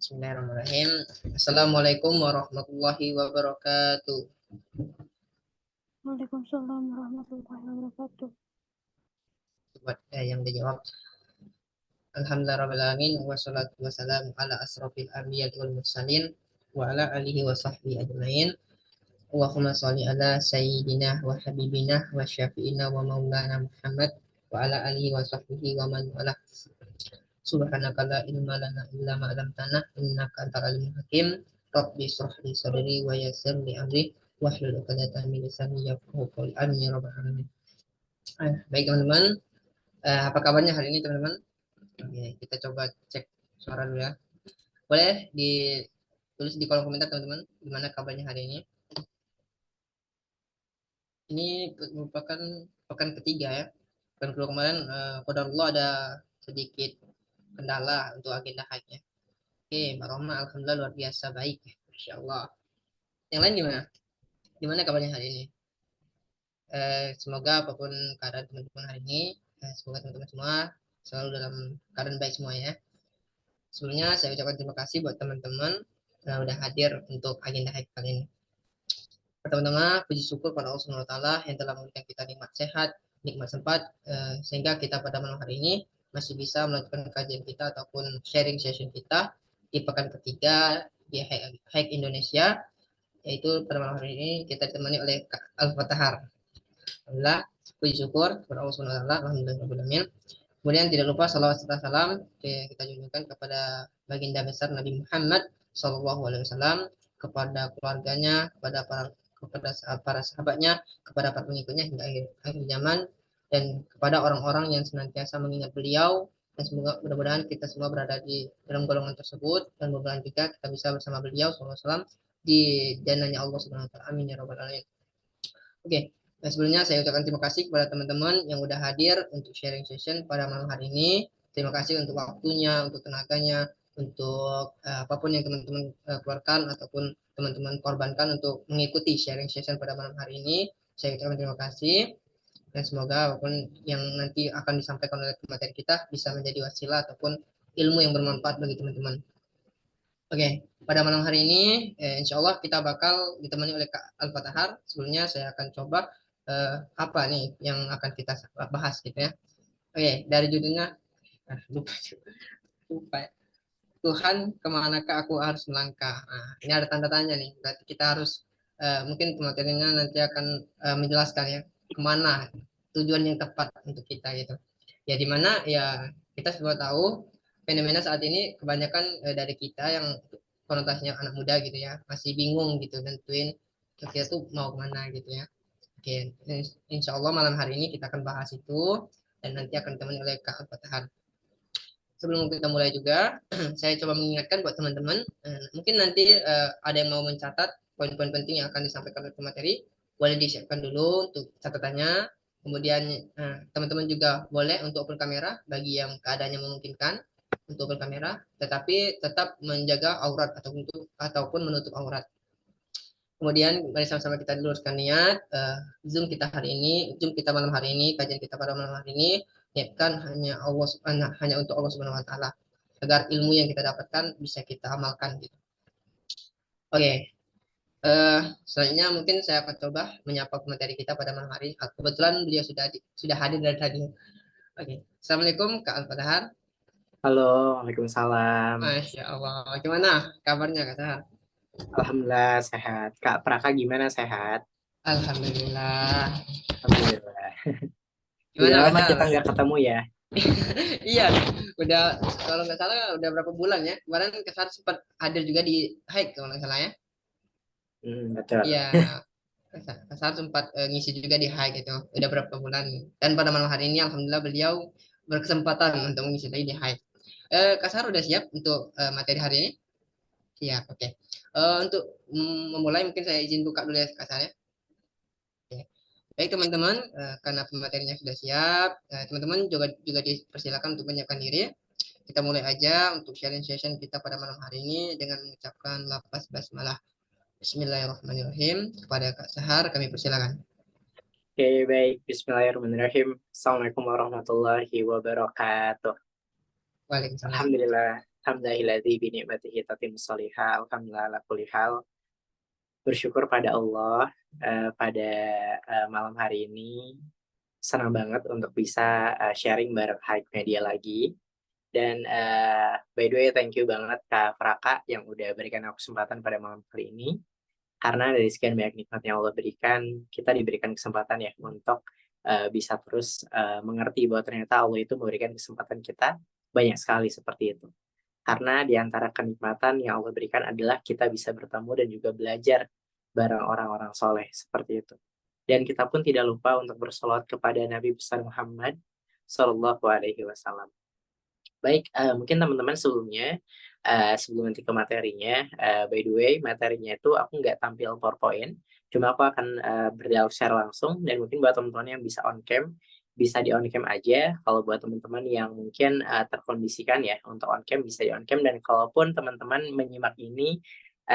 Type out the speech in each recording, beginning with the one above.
Bismillahirrahmanirrahim. Assalamualaikum warahmatullahi wabarakatuh. Waalaikumsalam warahmatullahi wabarakatuh. Buat yang dijawab. Alhamdulillahirrahmanirrahim. Wassalatu wassalamu ala asrofil anbiya wal mursalin wa ala alihi wa sahbihi ajma'in. Allahumma sholli ala sayyidina wa habibina wa syafi'ina wa maulana Muhammad wa ala alihi wa sahbihi wa man wala. Subhanaka la ilma lana illa ma 'allamtana innaka antal alimul hakim. Rabbi shrah li sadri wa yassir li amri wahlul 'uqdatam min lisani yafqahu qawli. Amin ya rabbal alamin. Baik teman-teman, apa kabarnya hari ini teman-teman? Oke, kita coba cek suara dulu ya. Boleh ditulis di kolom komentar teman-teman, gimana kabarnya hari ini? Ini merupakan pekan ketiga ya. Pekan kedua kemarin, qadarullah ada sedikit kendala untuk agenda haidnya. Oke, Mbak Roma, alhamdulillah luar biasa baik, Masya Allah. Yang lain gimana? Gimana kabarnya hari ini? Semoga apapun keadaan teman-teman hari ini, semoga teman-teman semua selalu dalam keadaan baik semua ya. Sebelumnya saya ucapkan terima kasih buat teman-teman yang udah hadir untuk agenda haid kali ini. Pertama-tama puji syukur pada Allah Subhanahu wa taala yang telah memberikan kita nikmat sehat, nikmat sempat sehingga kita pada malam hari ini masih bisa melanjutkan kajian kita ataupun sharing session kita di pekan ketiga di Haid Indonesia, yaitu pada malam hari ini kita ditemani oleh Kak Al-Fatahar. Alhamdulillah, puji syukur kepada Allah Subhanahu wa taala, alhamdulillah. Kemudian tidak lupa salawat serta salam kita junjungkan kepada baginda besar Nabi Muhammad SAW, kepada keluarganya, kepada para sahabatnya, kepada para pengikutnya hingga akhir zaman, dan kepada orang-orang yang senantiasa mengingat beliau. Dan semoga mudah-mudahan kita semua berada di dalam golongan tersebut, dan mudah-mudahan juga kita bisa bersama beliau SAW di jannahnya Allah Subhanahu wa taala. Amin ya rabbal alamin. Oke, nah sebelumnya saya ucapkan terima kasih kepada teman-teman yang udah hadir untuk sharing session pada malam hari ini. Terima kasih untuk waktunya, untuk tenaganya, untuk apapun yang teman-teman keluarkan ataupun teman-teman korbankan untuk mengikuti sharing session pada malam hari ini. Saya ucapkan terima kasih dan semoga apapun yang nanti akan disampaikan oleh materi kita bisa menjadi wasilah ataupun ilmu yang bermanfaat bagi teman-teman. Oke, pada malam hari ini insya Allah kita bakal ditemani oleh Kak Al-Fatahar. Sebelumnya saya akan coba apa nih yang akan kita bahas gitu ya. Oke, dari judulnya, lupa, lupa. Tuhan, kemanakah aku harus melangkah? Nah, ini ada tanda tanya nih. Berarti kita harus mungkin materinya nanti akan menjelaskan ya kemana tujuan yang tepat untuk kita gitu. Ya di mana ya kita semua tahu fenomena saat ini kebanyakan dari kita yang konotasinya anak muda gitu ya masih bingung gitu nentuin kita tuh mau kemana gitu ya. Oke, insya Allah malam hari ini kita akan bahas itu dan nanti akan ditemani oleh Kak Al-Fatihah. Sebelum kita mulai juga, saya coba mengingatkan buat teman-teman, mungkin nanti ada yang mau mencatat poin-poin penting yang akan disampaikan oleh materi, boleh disiapkan dulu untuk catatannya. Kemudian teman-teman juga boleh untuk open kamera bagi yang keadaannya memungkinkan untuk open kamera, tetapi tetap menjaga aurat ataupun menutup aurat. Kemudian mari sama-sama kita luruskan niat. Zoom kita hari ini, Zoom kita malam hari ini, kajian kita pada malam hari ini, niatkan hanya untuk Allah Subhanahu Wa Taala, agar ilmu yang kita dapatkan bisa kita amalkan gitu. Oke, selanjutnya mungkin saya akan coba menyapa materi kita pada malam hari. Kebetulan beliau sudah hadir dari tadi. Oke, Assalamualaikum Kak Al-Fatahar. Halo, Waalaikumsalam. Masya Allah, gimana kabarnya Kak Sahar? Alhamdulillah sehat. Kak Praka gimana sehat? Alhamdulillah. Alhamdulillah. Gimana Udah Kak lama Sahar? kita nggak ketemu ya? Iya, udah kalau nggak salah udah berapa bulan ya. Kemarin Kesar sempat hadir juga di Hike kalau nggak salah ya. Betul. Iya, Kesar sempat ngisi juga di Hike itu. Udah berapa bulan. Dan pada malam hari ini alhamdulillah beliau berkesempatan untuk mengisi lagi di Hike. Kasar udah siap untuk materi hari ini? Siap, oke. Untuk memulai mungkin saya izin buka dulu ya Kasar ya. Oke. Baik teman-teman, karena pematerinya sudah siap, teman-teman juga dipersilakan untuk menyiapkan diri. Kita mulai aja untuk sharing session kita pada malam hari ini dengan mengucapkan lafaz basmalah. Bismillahirrahmanirrahim. Kepada Kak Sahar kami persilakan. Oke, baik. Bismillahirrahmanirrahim. Assalamualaikum warahmatullahi wabarakatuh. Waalaikumsalam. Alhamdulillah. Alhamdulillahilladzi bi ni'matihi tatimmus shalihat. Alhamdulillah ala kulli hal. Bersyukur pada Allah pada malam hari ini senang banget untuk bisa sharing bareng Hype Media lagi. Dan by the way thank you banget Kak Praka yang udah berikan aku kesempatan pada malam kali ini. Karena dari sekian banyak nikmat yang Allah berikan, kita diberikan kesempatan ya untuk bisa terus mengerti bahwa ternyata Allah itu memberikan kesempatan kita banyak sekali seperti itu. Karena di antara kenikmatan yang Allah berikan adalah kita bisa bertemu dan juga belajar bareng orang-orang soleh seperti itu. Dan kita pun tidak lupa untuk bersolawat kepada Nabi besar Muhammad Sallallahu Alaihi Wasallam. Baik, mungkin teman-teman sebelumnya, sebelum nanti ke materinya, by the way, materinya itu aku nggak tampil PowerPoint, cuma aku akan berdialog secara langsung, dan mungkin buat teman-teman yang bisa on cam, bisa di on cam aja. Kalau buat teman-teman yang mungkin terkondisikan ya untuk on cam, bisa di on cam. Dan kalaupun teman-teman menyimak ini,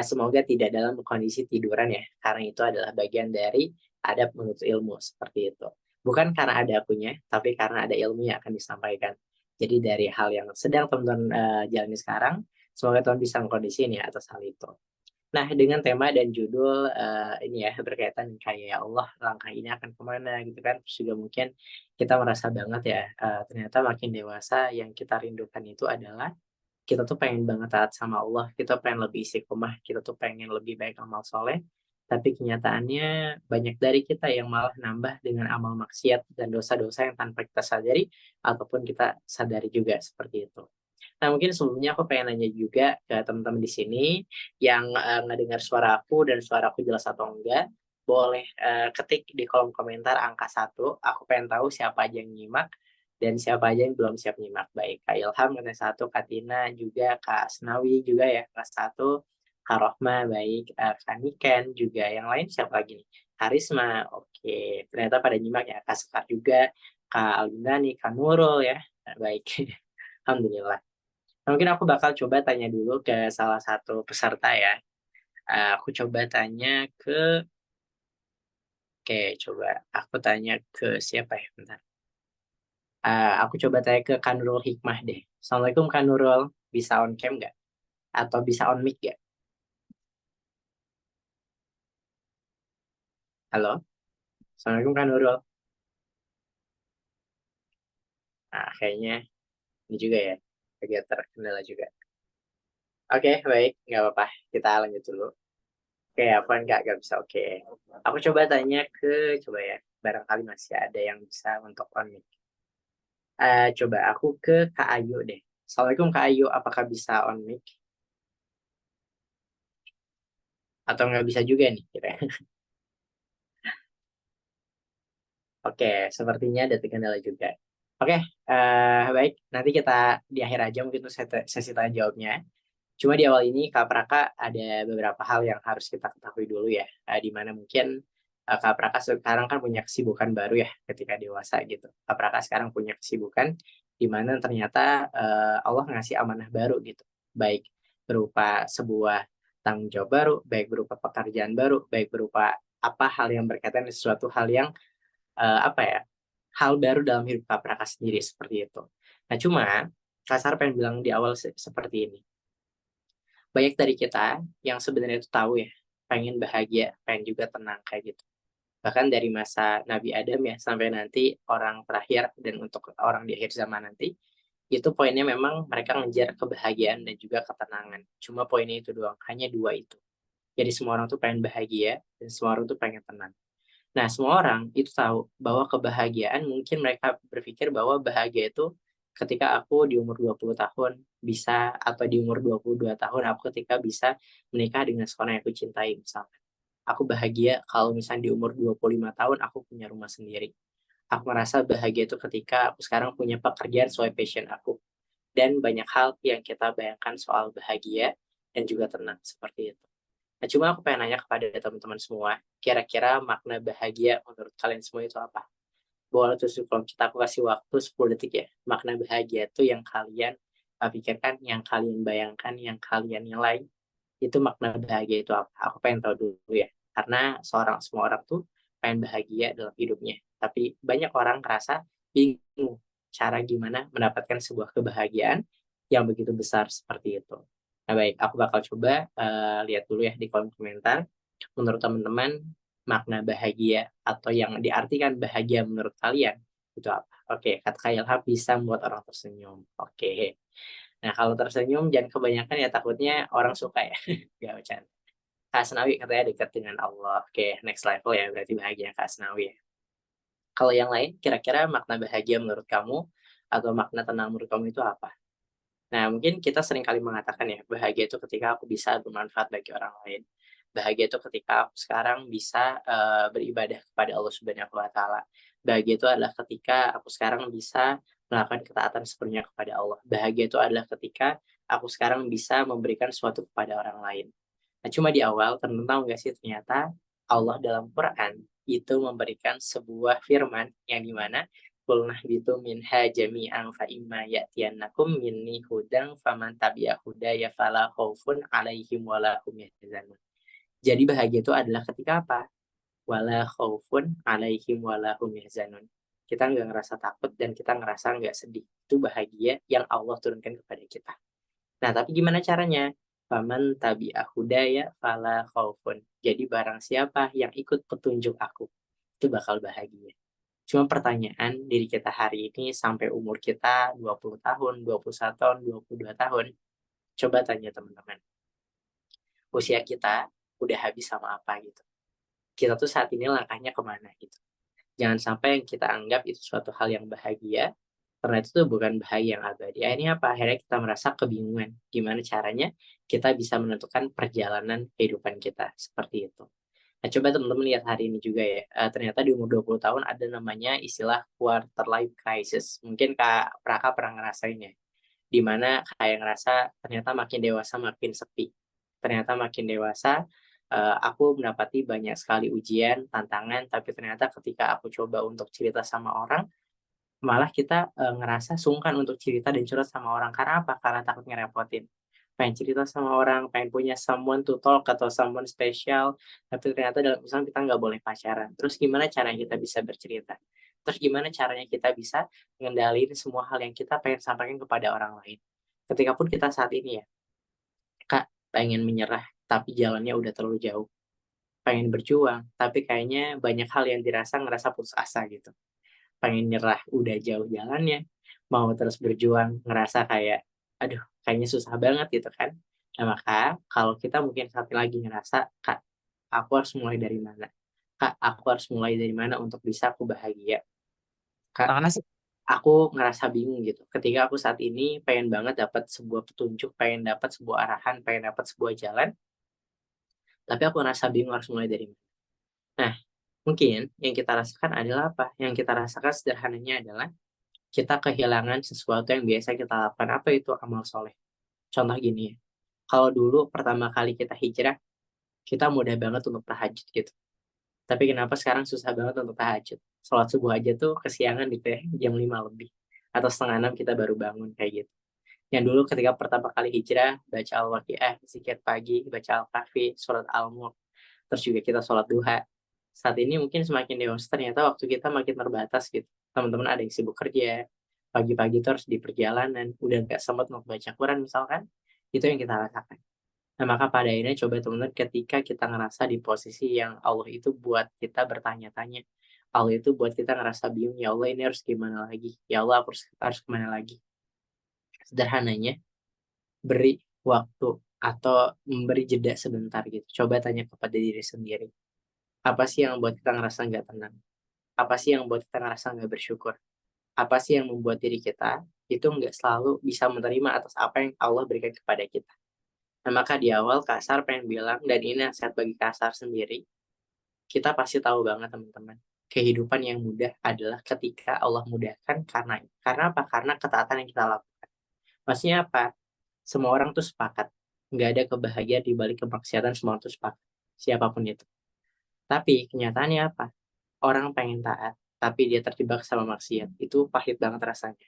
semoga tidak dalam kondisi tiduran ya, karena itu adalah bagian dari adab menuntut ilmu seperti itu. Bukan karena ada akunya, tapi karena ada ilmu yang akan disampaikan. Jadi dari hal yang sedang teman-teman jalani sekarang, semoga teman bisa mengkondisi ini atas hal itu. Nah, dengan tema dan judul ini ya berkaitan kayak ya Allah langkah ini akan kemana gitu kan. Terus juga mungkin kita merasa banget ya ternyata makin dewasa yang kita rindukan itu adalah kita tuh pengen banget taat sama Allah, kita pengen lebih istiqomah, kita tuh pengen lebih baik amal soleh, tapi kenyataannya banyak dari kita yang malah nambah dengan amal maksiat dan dosa-dosa yang tanpa kita sadari ataupun kita sadari juga seperti itu. Nah, mungkin sebelumnya aku pengen nanya juga ke teman-teman di sini yang ngedengar suara aku dan suara aku jelas atau enggak, boleh ketik di kolom komentar angka 1. Aku pengen tahu siapa aja yang nyimak dan siapa aja yang belum siap nyimak. Baik, Kak Ilham katanya 1, Kak Tina juga, Kak Asnawi juga ya, kelas 1, Kak Rohma, baik, Kak Niken juga. Yang lain siapa lagi nih? Karisma, oke. Ternyata pada nyimak ya, Kak Sekar juga, Kak Aldani, Kak Nurul ya. Baik, Alhamdulillah. Nah, mungkin aku bakal coba tanya dulu ke salah satu peserta ya. Aku coba tanya ke, oke, coba aku tanya ke siapa ya, bentar. Aku coba tanya ke Kak Nurul Hikmah deh. Assalamualaikum Kak Nurul, bisa on cam nggak? Atau bisa on mic nggak? Halo? Assalamualaikum Kak Nurul. Nah, kayaknya ini juga ya, lagi terkendala juga. Oke, baik, nggak apa-apa. Kita lanjut dulu. Oke, apa nggak bisa, oke. Aku coba tanya ke, coba ya, barangkali masih ada yang bisa untuk on mic. Coba aku ke Kak Ayu deh. Assalamualaikum Kak Ayu, apakah bisa on mic? Atau nggak bisa juga nih kira. Oke, sepertinya ada kendala juga. Oke, baik. Nanti kita di akhir aja mungkin untuk sesi tanya jawabnya. Cuma di awal ini Kak Praka ada beberapa hal yang harus kita ketahui dulu ya. Di mana mungkin Kak Praka sekarang kan punya kesibukan baru ya ketika dewasa gitu. Kak Praka sekarang punya kesibukan di mana ternyata Allah ngasih amanah baru gitu. Baik berupa sebuah tanggung jawab baru, baik berupa pekerjaan baru, baik berupa apa hal yang berkaitan dengan sesuatu hal yang apa ya, hal baru dalam hidup Kak Praka sendiri seperti itu. Nah cuma Kak Sar pengen bilang di awal seperti ini. Banyak dari kita yang sebenarnya itu tahu ya, pengen bahagia, pengen juga tenang kayak gitu. Bahkan dari masa Nabi Adam ya sampai nanti orang terakhir dan untuk orang di akhir zaman nanti, itu poinnya memang mereka ngejar kebahagiaan dan juga ketenangan. Cuma poinnya itu doang, hanya 2 itu. Jadi semua orang tuh pengen bahagia dan semua orang tuh pengen tenang. Nah, semua orang itu tahu bahwa kebahagiaan mungkin mereka berpikir bahwa bahagia itu ketika aku di umur 20 tahun bisa atau di umur 22 tahun aku ketika bisa menikah dengan seorang yang aku cintai misalkan. Aku bahagia kalau misalnya di umur 25 tahun aku punya rumah sendiri. Aku merasa bahagia itu ketika aku sekarang punya pekerjaan sesuai passion aku. Dan banyak hal yang kita bayangkan soal bahagia dan juga tenang seperti itu. Nah, cuma aku pengen nanya kepada teman-teman semua, kira-kira makna bahagia menurut kalian semua itu apa? Boleh tuh kalau kita aku kasih waktu 10 detik ya. Makna bahagia itu yang kalian pikirkan, yang kalian bayangkan, yang kalian nilai, itu makna bahagia itu apa? Aku pengen tahu dulu ya. Karena semua orang tuh pengen bahagia dalam hidupnya. Tapi banyak orang ngerasa bingung cara gimana mendapatkan sebuah kebahagiaan yang begitu besar seperti itu. Nah baik, aku bakal coba lihat dulu ya di kolom komentar. Menurut teman-teman, makna bahagia atau yang diartikan bahagia menurut kalian itu apa? Oke, kata Kak Ilham bisa membuat orang tersenyum. Oke. Nah, kalau tersenyum jangan kebanyakan ya takutnya orang suka ya. Gak bercanda. Kak Asnawi katanya dekat dengan Allah. Oke, next level ya berarti bahagia Kak Asnawi ya. Kalau yang lain, kira-kira makna bahagia menurut kamu atau makna tenang menurut kamu itu apa? Nah, mungkin kita sering kali mengatakan ya, bahagia itu ketika aku bisa bermanfaat bagi orang lain. Bahagia itu ketika aku sekarang bisa beribadah kepada Allah Subhanahu wa taala. Bahagia itu adalah ketika aku sekarang bisa melakukan ketaatan sepenuhnya kepada Allah. Bahagia itu adalah ketika aku sekarang bisa memberikan sesuatu kepada orang lain. Nah, cuma di awal teman-teman tahu nggak sih ternyata Allah dalam Quran itu memberikan sebuah firman yang dimana qul nahbitu minha jami'an fa imma ya'tiyannakum minni hudan faman tabi'a hudaya fala khaufun 'alaihim wa la hum yahzanun. Jadi bahagia itu adalah ketika apa? Wala khaufun 'alaihim wa la hum yahzanun. Kita nggak ngerasa takut dan kita ngerasa nggak sedih. Itu bahagia yang Allah turunkan kepada kita. Nah, tapi gimana caranya? Faman tabi'a hudaya fala khaufun. Jadi barang siapa yang ikut petunjuk aku, itu bakal bahagia. Cuma pertanyaan diri kita hari ini sampai umur kita 20 tahun, 21 tahun, 22 tahun. Coba tanya teman-teman, usia kita udah habis sama apa gitu. Kita tuh saat ini langkahnya kemana gitu. Jangan sampai yang kita anggap itu suatu hal yang bahagia, karena itu tuh bukan bahagia yang abadi. Akhirnya apa? Akhirnya kita merasa kebingungan. Gimana caranya kita bisa menentukan perjalanan kehidupan kita. Seperti itu. Nah, coba teman-teman lihat hari ini juga ya. Ternyata di umur 20 tahun ada namanya istilah quarter life crisis. Mungkin Kak Praka pernah ngerasain ya. Di mana kayak ngerasa ternyata makin dewasa makin sepi. Ternyata makin dewasa aku mendapati banyak sekali ujian, tantangan, tapi ternyata ketika aku coba untuk cerita sama orang, malah kita ngerasa sungkan untuk cerita dan curhat sama orang. Karena apa? Karena takut ngerepotin. Pengen cerita sama orang, pengen punya someone to talk atau someone special, tapi ternyata dalam Islam kita nggak boleh pacaran. Terus gimana caranya kita bisa bercerita? Terus gimana caranya kita bisa ngendaliin semua hal yang kita pengen sampaikan kepada orang lain? Ketika pun kita saat ini ya, Kak, pengen menyerah, tapi jalannya udah terlalu jauh. Pengen berjuang, tapi kayaknya banyak hal yang ngerasa putus asa gitu. Pengen nyerah, udah jauh jalannya, mau terus berjuang, ngerasa kayak, aduh kayaknya susah banget gitu kan. Nah maka kalau kita mungkin satu lagi ngerasa, Kak, aku harus mulai dari mana? Kak, aku harus mulai dari mana untuk bisa aku bahagia? Kak, Mana sih? aku ngerasa bingung gitu. Ketika aku saat ini pengen banget dapat sebuah petunjuk, pengen dapat sebuah arahan, pengen dapat sebuah jalan, tapi aku ngerasa bingung harus mulai dari mana. Nah, mungkin yang kita rasakan adalah apa? Yang kita rasakan sederhananya adalah kita kehilangan sesuatu yang biasa kita lakukan. Apa itu amal soleh? Contoh gini ya, kalau dulu pertama kali kita hijrah, kita mudah banget untuk tahajud gitu. Tapi kenapa sekarang susah banget untuk tahajud? Sholat subuh aja tuh kesiangan gitu ya, jam 5 lebih. Atau setengah 6 kita baru bangun kayak gitu. Yang dulu ketika pertama kali hijrah, baca Al-Waqiah, zikir pagi, baca Al-Kahfi, surat Al-Mulk, terus juga kita sholat duha. Saat ini mungkin semakin dewasa ternyata waktu kita makin terbatas gitu. Teman-teman ada yang sibuk kerja, pagi-pagi terus di perjalanan, udah nggak sempat untuk baca Quran misalkan, itu yang kita rasakan. Nah, maka pada akhirnya coba teman-teman ketika kita ngerasa di posisi yang Allah itu buat kita bertanya-tanya, Allah itu buat kita ngerasa bingung, ya Allah ini harus gimana lagi? Ya Allah aku harus kemana lagi? Sederhananya, beri waktu atau memberi jeda sebentar gitu. Coba tanya kepada diri sendiri. Apa sih yang membuat kita ngerasa nggak tenang? Apa sih yang membuat kita ngerasa nggak bersyukur? Apa sih yang membuat diri kita itu nggak selalu bisa menerima atas apa yang Allah berikan kepada kita? Nah, maka di awal Kasar pengen bilang, dan ini nasihat bagi Kasar sendiri, kita pasti tahu banget teman-teman, kehidupan yang mudah adalah ketika Allah mudahkan karena apa? Karena ketaatan yang kita lakukan. Maksudnya apa? Semua orang tuh sepakat, nggak ada kebahagiaan di balik kemaksiatan, semua orang tuh sepakat, siapapun itu. Tapi kenyataannya apa? Orang pengen taat, tapi dia terjebak sama maksiat, itu pahit banget rasanya.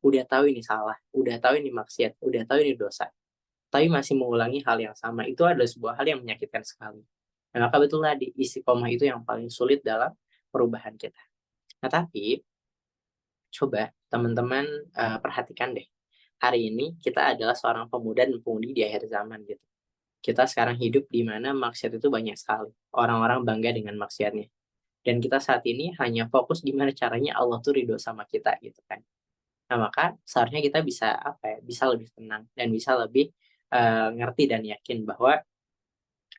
Udah tahu ini salah, udah tahu ini maksiat, udah tahu ini dosa, tapi masih mengulangi hal yang sama, itu adalah sebuah hal yang menyakitkan sekali. Nah, maka betul tadi, istiqomah itu yang paling sulit dalam perubahan kita. Nah, tapi coba teman-teman perhatikan deh, hari ini kita adalah seorang pemuda dan pemudi di akhir zaman gitu. Kita sekarang hidup di mana maksiat itu banyak sekali. Orang-orang bangga dengan maksiatnya. Dan kita saat ini hanya fokus gimana caranya Allah tuh ridho sama kita gitu kan. Nah, maka seharusnya kita bisa apa ya, bisa lebih tenang dan bisa lebih ngerti dan yakin bahwa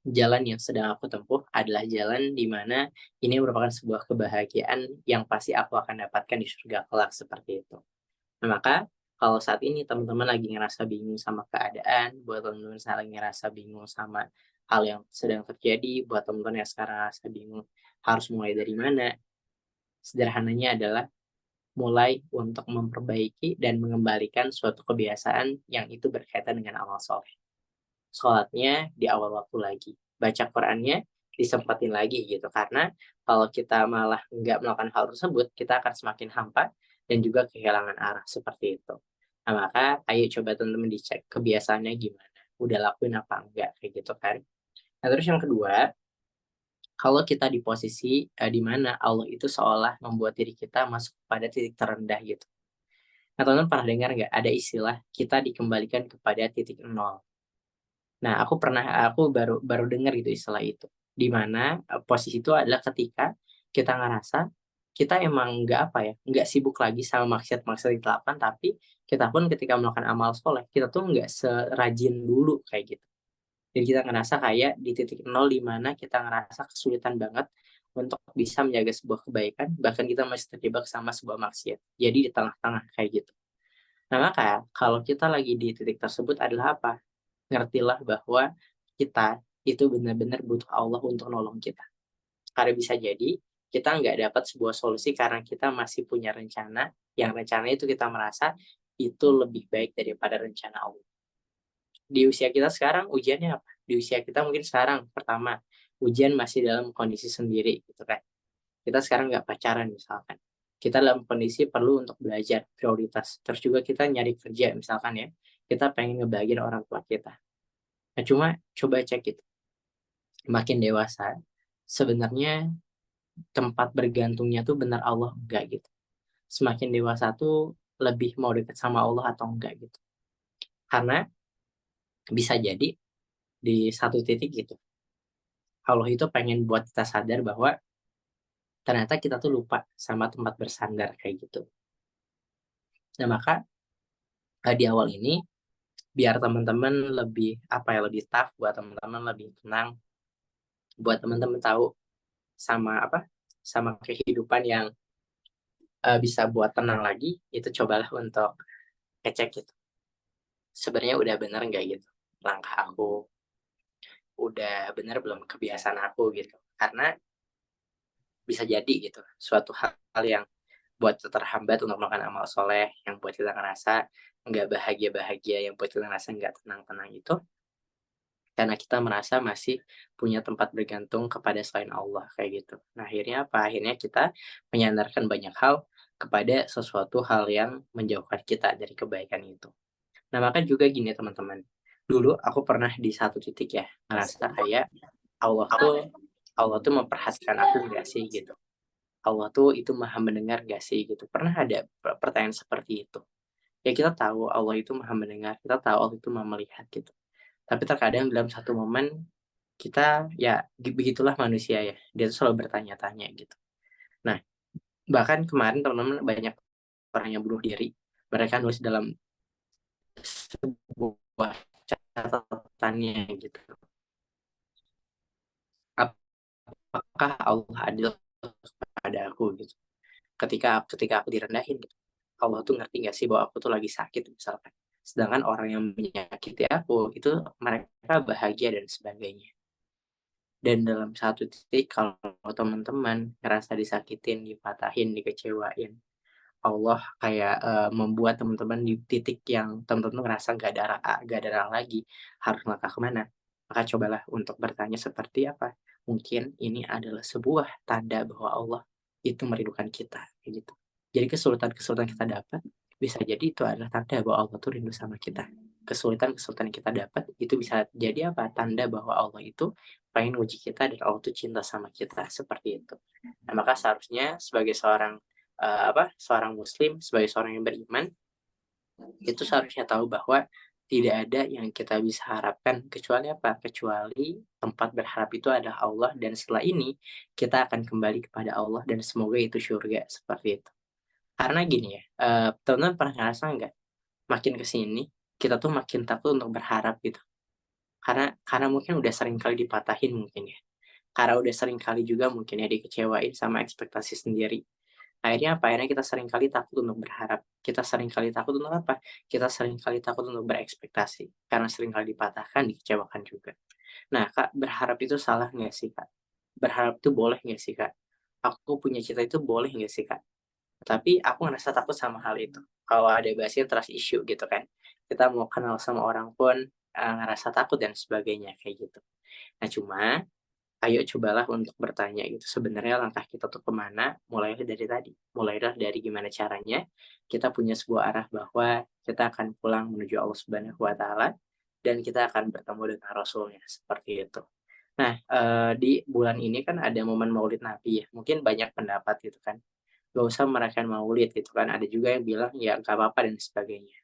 jalan yang sedang aku tempuh adalah jalan di mana ini merupakan sebuah kebahagiaan yang pasti aku akan dapatkan di surga kelak seperti itu. Nah, maka kalau saat ini teman-teman lagi ngerasa bingung sama keadaan, buat teman-teman yang lagi ngerasa bingung sama hal yang sedang terjadi, buat teman-teman yang sekarang ngerasa bingung harus mulai dari mana, sederhananya adalah mulai untuk memperbaiki dan mengembalikan suatu kebiasaan yang itu berkaitan dengan amal soleh. Sholatnya di awal waktu lagi, baca Qurannya disempatin lagi gitu, karena kalau kita malah nggak melakukan hal tersebut, kita akan semakin hampa dan juga kehilangan arah seperti itu. Nah, maka ayo coba teman-teman dicek kebiasaannya gimana, udah lakuin apa enggak, kayak gitu kan. Nah, terus yang kedua, kalau kita di posisi, di mana Allah itu seolah membuat diri kita masuk pada titik terendah gitu. Nah, teman-teman pernah dengar nggak ada istilah kita dikembalikan kepada titik nol? Nah, aku baru baru dengar gitu istilah itu. Di mana, posisi itu adalah ketika kita ngerasa kita emang nggak apa ya, nggak sibuk lagi sama maksiat-maksiat yang kita lakukan, tapi kita pun ketika melakukan amal soleh, kita tuh nggak serajin dulu kayak gitu. Dan kita ngerasa kayak di titik nol di mana kita ngerasa kesulitan banget untuk bisa menjaga sebuah kebaikan, bahkan kita masih terjebak sama sebuah maksiat. Jadi di tengah-tengah kayak gitu. Nah, maka kalau kita lagi di titik tersebut adalah apa? Ngertilah bahwa kita itu benar-benar butuh Allah untuk nolong kita. Karena bisa jadi kita nggak dapat sebuah solusi karena kita masih punya rencana, yang rencana itu kita merasa itu lebih baik daripada rencana Allah. Di usia kita sekarang ujiannya apa? Di usia kita mungkin sekarang pertama, ujian masih dalam kondisi sendiri gitu kan. Kita sekarang nggak pacaran misalkan. Kita dalam kondisi perlu untuk belajar prioritas. Terus juga kita nyari kerja misalkan ya. Kita pengen ngebahagiain orang tua kita. Nah, cuma coba cek itu. Makin dewasa, sebenarnya tempat bergantungnya tuh benar Allah enggak gitu. Semakin dewasa tuh lebih mau dekat sama Allah atau enggak gitu. Karena bisa jadi di satu titik gitu, Allah itu pengen buat kita sadar bahwa ternyata kita tuh lupa sama tempat bersandar kayak gitu. Nah, maka di awal ini biar teman-teman lebih apa ya, lebih tough, buat teman-teman lebih tenang, buat teman-teman tahu sama apa, sama kehidupan yang bisa buat tenang lagi, itu cobalah untuk ngecek gitu. Sebenarnya udah bener nggak gitu langkah aku, udah bener belum kebiasaan aku gitu. Karena bisa jadi gitu, suatu hal yang buat kita terhambat untuk melakukan amal soleh, yang buat kita ngerasa nggak bahagia-bahagia, yang buat kita ngerasa nggak tenang-tenang itu, karena kita merasa masih punya tempat bergantung kepada selain Allah, kayak gitu. Nah, akhirnya apa? Akhirnya kita menyandarkan banyak hal kepada sesuatu hal yang menjauhkan kita dari kebaikan itu. Nah, maka juga gini teman-teman, dulu aku pernah di satu titik ya, ngerasa kayak Allah tuh Allah tuh memperhatikan aku nggak sih gitu. Allah tuh itu maha mendengar nggak sih gitu. Pernah ada pertanyaan seperti itu. Ya kita tahu Allah itu maha mendengar, kita tahu Allah itu maha melihat gitu. Tapi terkadang dalam satu momen kita ya begitulah manusia ya, dia tuh selalu bertanya-tanya gitu. Nah, bahkan kemarin teman-teman banyak orang yang bunuh diri, mereka nulis dalam sebuah catatannya gitu. Apakah Allah adil kepada aku gitu? Ketika ketika aku direndahin gitu. Allah tuh ngerti nggak sih bahwa aku tuh lagi sakit misalkan. Sedangkan orang yang menyakiti aku itu mereka bahagia dan sebagainya. Dan dalam satu titik kalau teman-teman ngerasa disakitin, dipatahin, dikecewain, Allah kayak, membuat teman-teman di titik yang teman-teman ngerasa nggak ada arah lagi, harus melangkah ke mana, maka cobalah untuk bertanya seperti apa, mungkin ini adalah sebuah tanda bahwa Allah itu merindukan kita, kayak gitu. Jadi kesulitan-kesulitan kita dapat, bisa jadi itu adalah tanda bahwa Allah tuh rindu sama kita. Kesulitan-kesulitan yang kita dapat, itu bisa jadi apa, tanda bahwa Allah itu pengen uji kita dan Allah tuh cinta sama kita, seperti itu. Nah, maka seharusnya sebagai seorang seorang muslim, sebagai seorang yang beriman, itu seharusnya tahu bahwa tidak ada yang kita bisa harapkan kecuali apa? Kecuali tempat berharap itu adalah Allah dan setelah ini kita akan kembali kepada Allah dan semoga itu surga, seperti itu. Karena gini ya, teman-teman pernah ngerasa nggak, makin ke sini kita tuh makin takut untuk berharap gitu. Karena mungkin udah sering kali dipatahin mungkin ya, karena udah sering kali juga mungkin ya dikecewain sama ekspektasi sendiri. Akhirnya apa? Akhirnya kita sering kali takut untuk berharap. Kita sering kali takut untuk apa? Kita sering kali takut untuk berekspektasi. Karena sering kali dipatahkan, dikecewakan juga. Nah, Kak, berharap itu salah nggak sih, Kak? Berharap itu boleh nggak sih, Kak? Aku punya cita itu boleh nggak sih, Kak? Tapi aku ngerasa takut sama hal itu. Kalau ada bahasanya trust issue gitu kan. Kita mau kenal sama orang pun ngerasa takut dan sebagainya kayak gitu. Nah, cuma ayo cobalah untuk bertanya gitu, sebenarnya langkah kita tuh kemana? Mulailah dari tadi, mulailah dari gimana caranya kita punya sebuah arah bahwa kita akan pulang menuju Allah Subhanahu wa taala dan kita akan bertemu dengan Rasulnya, seperti itu. Nah, di bulan ini kan ada momen Maulid Nabi ya, mungkin banyak pendapat gitu kan, nggak usah merayakan Maulid gitu kan, ada juga yang bilang, ya nggak apa-apa dan sebagainya.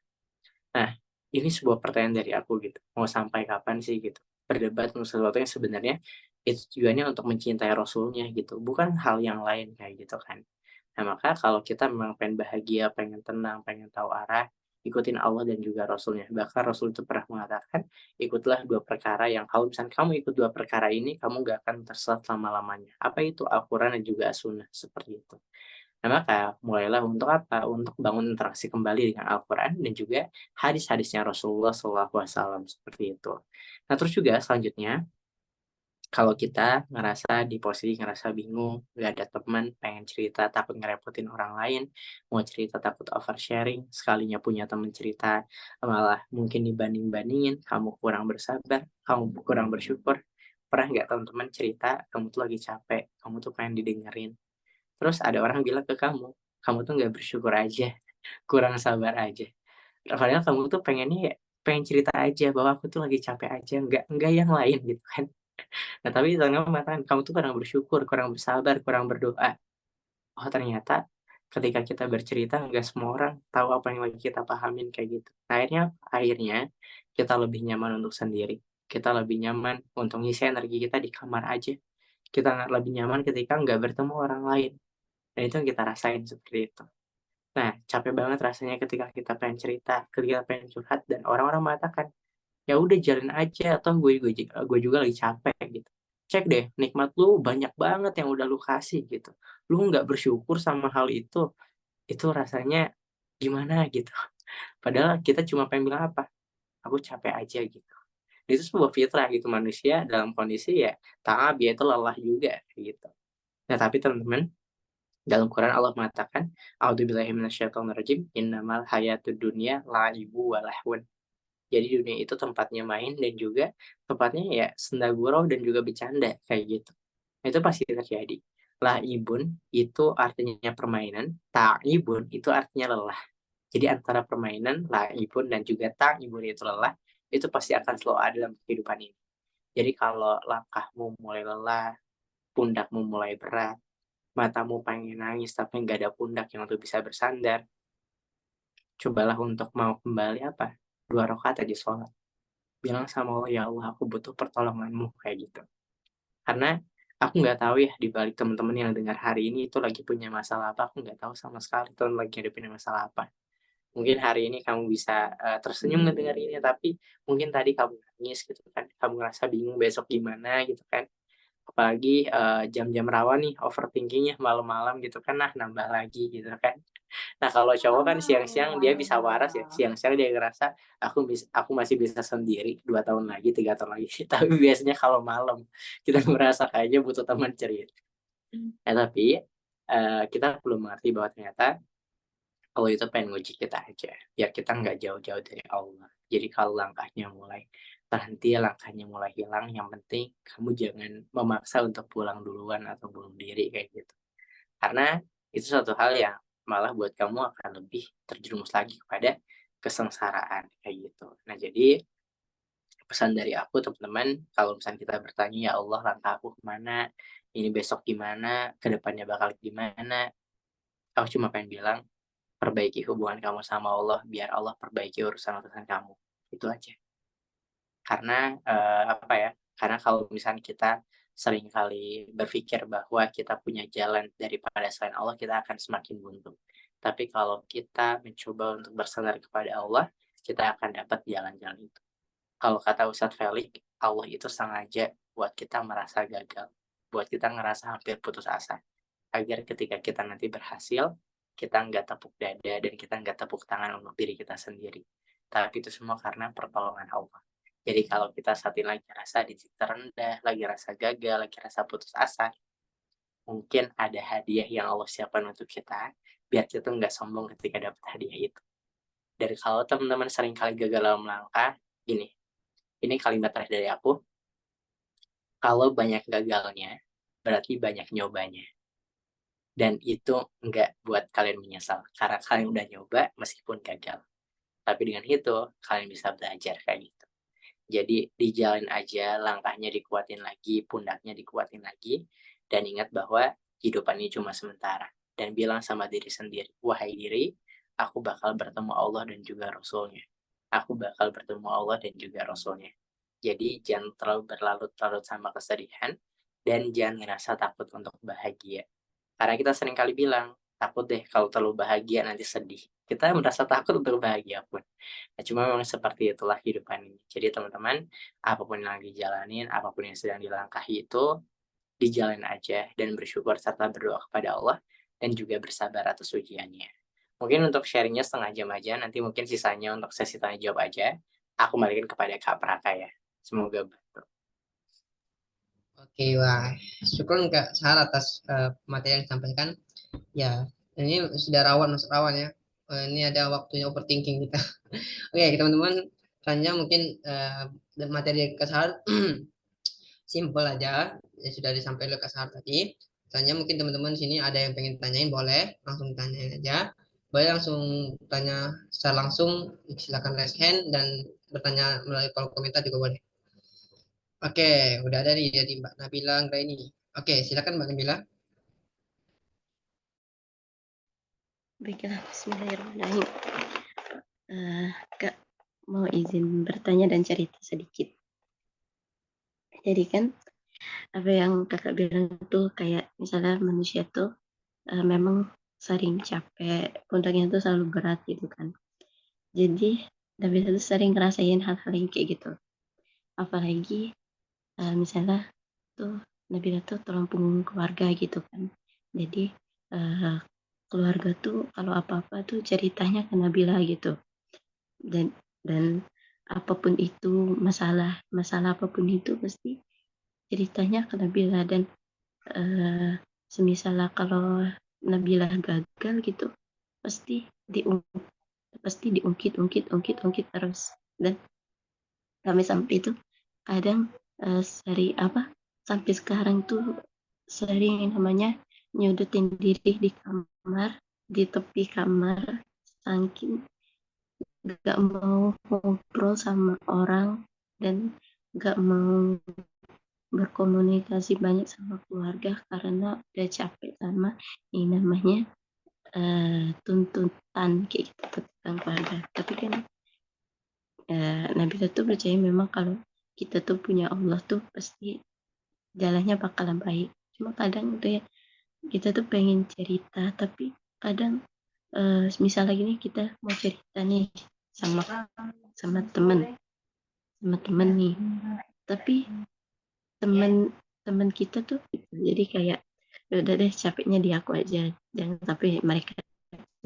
Nah, ini sebuah pertanyaan dari aku gitu, mau sampai kapan sih gitu, berdebat untuk sesuatu yang sebenarnya itu tujuannya untuk mencintai Rasulnya gitu, bukan hal yang lain kayak gitu kan. Nah, maka kalau kita memang pengen bahagia, pengen tenang, pengen tahu arah, ikutin Allah dan juga Rasulnya. Bahkan Rasul itu pernah mengatakan, ikutlah dua perkara yang kalau misalnya kamu ikut dua perkara ini, kamu gak akan tersesat selama-lamanya. Apa itu? Al-Quran dan juga As-Sunnah, seperti itu. Nah, maka mulailah untuk apa? Untuk bangun interaksi kembali dengan Al-Quran dan juga hadis-hadisnya Rasulullah SAW seperti itu. Nah, terus juga selanjutnya, kalau kita ngerasa di posisi ngerasa bingung, nggak ada teman, pengen cerita, takut ngerepotin orang lain, mau cerita takut oversharing, sekalinya punya teman cerita, malah mungkin dibanding-bandingin, kamu kurang bersabar, kamu kurang bersyukur. Pernah nggak teman-teman cerita, kamu tuh lagi capek, kamu tuh pengen didengerin, terus ada orang bilang ke kamu tuh nggak bersyukur aja, kurang sabar aja. Padahal kamu tuh pengennya ya, pengen cerita aja bahwa aku tuh lagi capek aja, nggak yang lain gitu kan. Nah tapi teman kamu mengatakan, kamu tuh kurang bersyukur, kurang bersabar, kurang berdoa. Oh ternyata ketika kita bercerita nggak semua orang tahu apa yang lagi kita pahamin kayak gitu. Nah, akhirnya kita lebih nyaman untuk sendiri. Kita lebih nyaman untuk ngisi energi kita di kamar aja. Kita nggak lebih nyaman ketika nggak bertemu orang lain. Dan itu yang kita rasain seperti itu. Nah, capek banget rasanya ketika kita pengen cerita, ketika pengen curhat dan orang-orang mengatakan, "Ya udah jalin aja, atau gue juga lagi capek," gitu. Cek deh, nikmat lu banyak banget yang udah lu kasih gitu. Lu nggak bersyukur sama hal itu rasanya gimana gitu. Padahal kita cuma pengen bilang apa, "Aku capek aja," gitu. Itu sebuah fitrah gitu, manusia dalam kondisi ya ta'ab, yaitu lelah juga, kayak gitu. Nah, tapi teman-teman, dalam Quran Allah mengatakan, "A'udzubillahi minasyaitonirrajim, innamal hayatud dunya la'ibu wa lahwun." Jadi dunia itu tempatnya main dan juga tempatnya ya senda gurau dan juga bercanda, kayak gitu. Nah, itu pasti terjadi. La'ibun itu artinya permainan, ta'ibun itu artinya lelah. Jadi antara permainan, la'ibun dan juga ta'ibun itu lelah, itu pasti akan selalu ada dalam kehidupan ini. Jadi kalau langkahmu mulai lelah, pundakmu mulai berat, matamu pengen nangis tapi nggak ada pundak yang untuk bisa bersandar, cobalah untuk mau kembali apa, 2 rakaat aja sholat. Bilang sama Allah, "Ya Allah, aku butuh pertolonganmu," kayak gitu. Karena aku nggak tahu ya di balik teman-teman yang dengar hari ini itu lagi punya masalah apa, aku nggak tahu sama sekali tuh lagi hadapin masalah apa. Mungkin hari ini kamu bisa, tersenyum ngedengar ini, tapi mungkin tadi kamu nangis gitu kan, kamu ngerasa bingung besok gimana gitu kan. Apalagi, jam-jam rawan nih overthinking-nya malam-malam gitu kan, nah nambah lagi gitu kan. Nah, kalau cowok kan siang-siang dia bisa waras ya, siang-siang dia ngerasa, aku masih bisa sendiri 2 tahun lagi, 3 tahun lagi. Tapi biasanya kalau malam, kita merasa kayaknya butuh teman cerita. Tapi, kita perlu mengerti bahwa ternyata Allah itu pengen nguji kita aja, biar kita nggak jauh-jauh dari Allah. Jadi kalau langkahnya mulai terhenti, langkahnya mulai hilang, yang penting kamu jangan memaksa untuk pulang duluan atau bunuh diri, kayak gitu. Karena itu suatu hal yang malah buat kamu akan lebih terjerumus lagi kepada kesengsaraan, kayak gitu. Nah, jadi pesan dari aku teman-teman, kalau misalnya kita bertanya, "Ya Allah, langkah aku kemana? Ini besok gimana? Kedepannya bakal gimana?" Aku cuma pengen bilang, perbaiki hubungan kamu sama Allah, biar Allah perbaiki urusan-urusan kamu. Itu aja. Karena, apa ya, karena kalau misalnya kita seringkali berpikir bahwa kita punya jalan daripada selain Allah, kita akan semakin buntu. Tapi kalau kita mencoba untuk bersandar kepada Allah, kita akan dapat jalan-jalan itu. Kalau kata Ustadz Felix, Allah itu sengaja buat kita merasa gagal, buat kita ngerasa hampir putus asa, agar ketika kita nanti berhasil, kita nggak tepuk dada dan kita nggak tepuk tangan untuk diri kita sendiri. Tapi itu semua karena pertolongan Allah. Jadi kalau kita saat ini lagi rasa di titik terendah, lagi rasa gagal, lagi rasa putus asa, mungkin ada hadiah yang Allah siapkan untuk kita, biar kita nggak sombong ketika dapat hadiah itu. Dan kalau teman-teman sering kali gagal dalam langkah, ini kalimat terakhir dari aku, kalau banyak gagalnya, berarti banyak nyobanya. Dan itu nggak buat kalian menyesal, karena kalian udah nyoba meskipun gagal. Tapi dengan itu, kalian bisa belajar kayak gitu. Jadi dijalin aja, langkahnya dikuatin lagi, pundaknya dikuatin lagi, dan ingat bahwa kehidupan ini cuma sementara. Dan bilang sama diri sendiri, wahai diri, aku bakal bertemu Allah dan juga Rasulnya. Aku bakal bertemu Allah dan juga Rasulnya. Jadi jangan terlalu berlarut-larut sama kesedihan, dan jangan ngerasa takut untuk bahagia. Karena kita sering kali bilang, takut deh kalau terlalu bahagia nanti sedih. Kita merasa takut untuk bahagia pun. Nah, cuma memang seperti itulah kehidupan ini. Jadi teman-teman, apapun yang lagi jalanin, apapun yang sedang dilangkahi itu, dijalin aja dan bersyukur serta berdoa kepada Allah dan juga bersabar atas ujiannya. Mungkin untuk sharingnya setengah jam aja, nanti mungkin sisanya untuk sesi tanya jawab aja. Aku balikin kepada Kak Praka ya. Semoga bantu. Oke, wah, syukur Kak Sahar atas materi yang disampaikan. Ya, ini sudah rawan, masuk rawan ya. Ini ada waktunya overthinking kita. Oke, teman-teman, selanjutnya mungkin materi Kak Sahar simpel aja, ya sudah disampaikan oleh Kak Sahar tadi. Selanjutnya mungkin teman-teman di sini ada yang pengen tanyain, boleh langsung tanyain aja. Boleh langsung tanya secara langsung, silakan raise hand dan bertanya melalui kolom komentar juga boleh. Oke, udah ada nih dari Mbak Nabila Anggraini. Oke, silakan Mbak Nabila. Baiklah, bismillahirrahmanirrahim. Kak, mau izin bertanya dan cerita sedikit. Jadi kan, apa yang kakak bilang tuh kayak misalnya manusia tuh memang sering capek, pundaknya tuh selalu berat gitu kan. Jadi, Nabila tuh sering ngerasain hal-hal yang kayak gitu. Apalagi misalnya tuh Nabila tuh tulang punggung keluarga gitu kan. Jadi keluarga tuh kalau apa-apa tuh ceritanya ke Nabila gitu. Dan apapun itu masalah apapun itu pasti ceritanya ke Nabila. Dan semisalnya kalau Nabila gagal gitu pasti diungkit terus. Dan sampai itu kadang sampai sekarang tuh sering namanya nyudutin diri di kamar, di tepi kamar, saking gak mau ngobrol sama orang dan gak mau berkomunikasi banyak sama keluarga karena udah capek sama ini namanya tuntutan kayak gitu tentang keluarga. Tapi kan Nabila tuh percaya memang kalau kita tuh punya Allah tuh pasti jalannya bakalan baik. Cuma kadang tuh ya kita tuh pengen cerita tapi kadang misalnya gini kita mau cerita nih sama sama temen nih, tapi temen temen kita tuh gitu. Jadi kayak "Ya udah deh capeknya di aku aja, jangan sampai mereka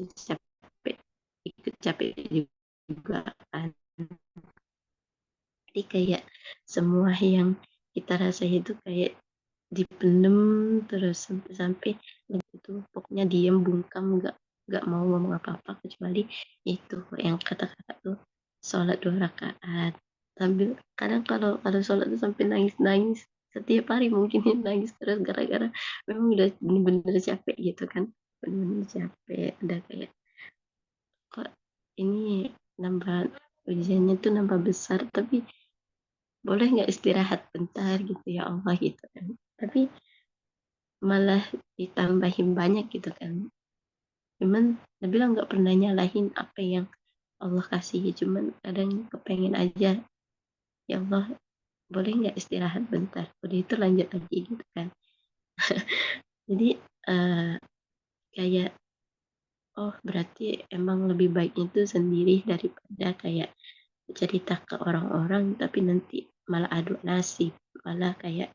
capek ikut capek juga kan." Jadi kayak semua yang kita rasa itu kayak dipendem terus sampai itu pokoknya diam bungkam nggak mau ngomong apa-apa kecuali itu yang kata kakak tuh sholat 2 rakaat. Sambil kadang kalau kalau sholat tuh sampai nangis setiap hari mungkin nangis terus gara-gara memang udah bener-bener capek gitu kan, bener-bener capek udah kayak kok ini nambah ujiannya tuh nambah besar tapi boleh nggak istirahat bentar gitu ya Allah gitu kan, tapi malah ditambahin banyak gitu kan. Cuman Nabila nggak pernah nyalahin apa yang Allah kasih, cuman kadang kepengen aja, ya Allah boleh nggak istirahat bentar, udah itu lanjut lagi gitu kan. Jadi kayak oh berarti emang lebih baik itu sendiri daripada kayak cerita ke orang-orang tapi nanti malah adu nasib, malah kayak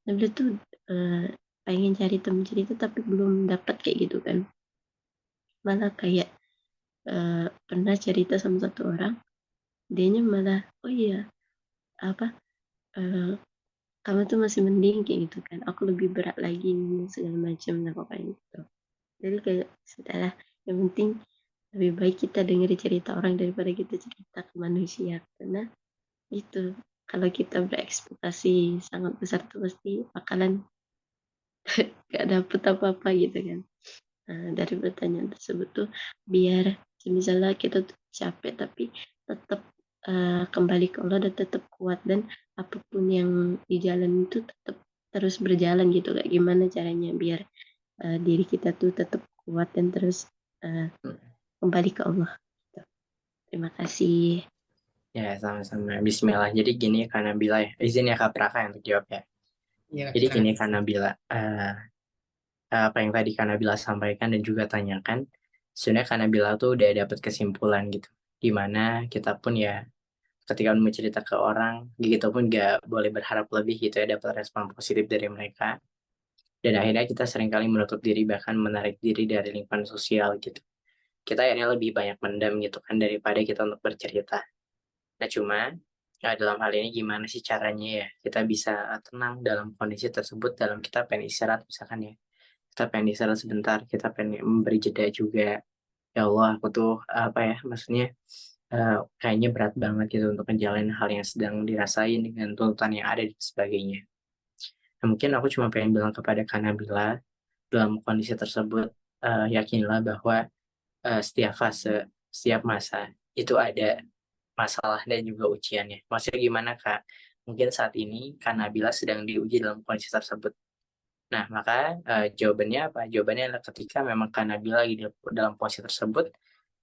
Nabila tuh eh, pengen cari temen cerita tapi belum dapat kayak gitu kan, malah kayak pernah cerita sama satu orang, dianya malah oh iya apa eh, kamu tuh masih mending kayak gitu kan, aku lebih berat lagi segala macam nah pokoknya gitu. Jadi kayak sudahlah, yang penting lebih baik kita dengar cerita orang daripada kita cerita ke manusia, karena itu kalau kita berekspektasi sangat besar tuh pasti bakalan gak dapet apa-apa gitu kan. Nah, dari pertanyaan tersebut tuh biar misalnya kita tuh capek tapi tetap kembali ke Allah dan tetap kuat, dan apapun yang di jalan itu tetap terus berjalan gitu, kayak gimana caranya biar diri kita tuh tetap kuat dan terus uh, kembali ke Allah. Terima kasih. Ya, sama-sama. Bismillah. Jadi gini, Kak Nabila ya. Izin ya Kak Praka untuk jawab ya. Iya, Jadi silakan. gini, Kak Nabila. Apa yang tadi Kak Nabila sampaikan dan juga tanyakan, sebenarnya Kak Nabila tuh udah dapat kesimpulan gitu. Dimana kita pun ya, ketika mau cerita ke orang, kita pun gak boleh berharap lebih gitu ya, dapat respon positif dari mereka. Dan akhirnya kita seringkali menutup diri, bahkan menarik diri dari lingkungan sosial gitu. Kita akhirnya lebih banyak mendam gitu kan, daripada kita untuk bercerita. Nah, cuma dalam hal ini gimana sih caranya ya kita bisa tenang dalam kondisi tersebut, dalam kita pengen istirahat misalkan ya. Kita pengen istirahat sebentar, kita pengen memberi jeda juga. Ya Allah, aku tuh apa ya, maksudnya kayaknya berat banget gitu untuk menjalani hal yang sedang dirasain dengan tuntutan yang ada dan sebagainya. Nah, mungkin aku cuma pengen bilang kepada Kak Nabila, dalam kondisi tersebut, yakinlah bahwa setiap fase, setiap masa itu ada masalah dan juga ujiannya. Maksudnya gimana Kak? Mungkin saat ini Kak Nabila sedang diuji dalam kondisi tersebut. Nah, maka jawabannya apa? Jawabannya adalah ketika memang Kak Nabila lagi dalam posisi tersebut,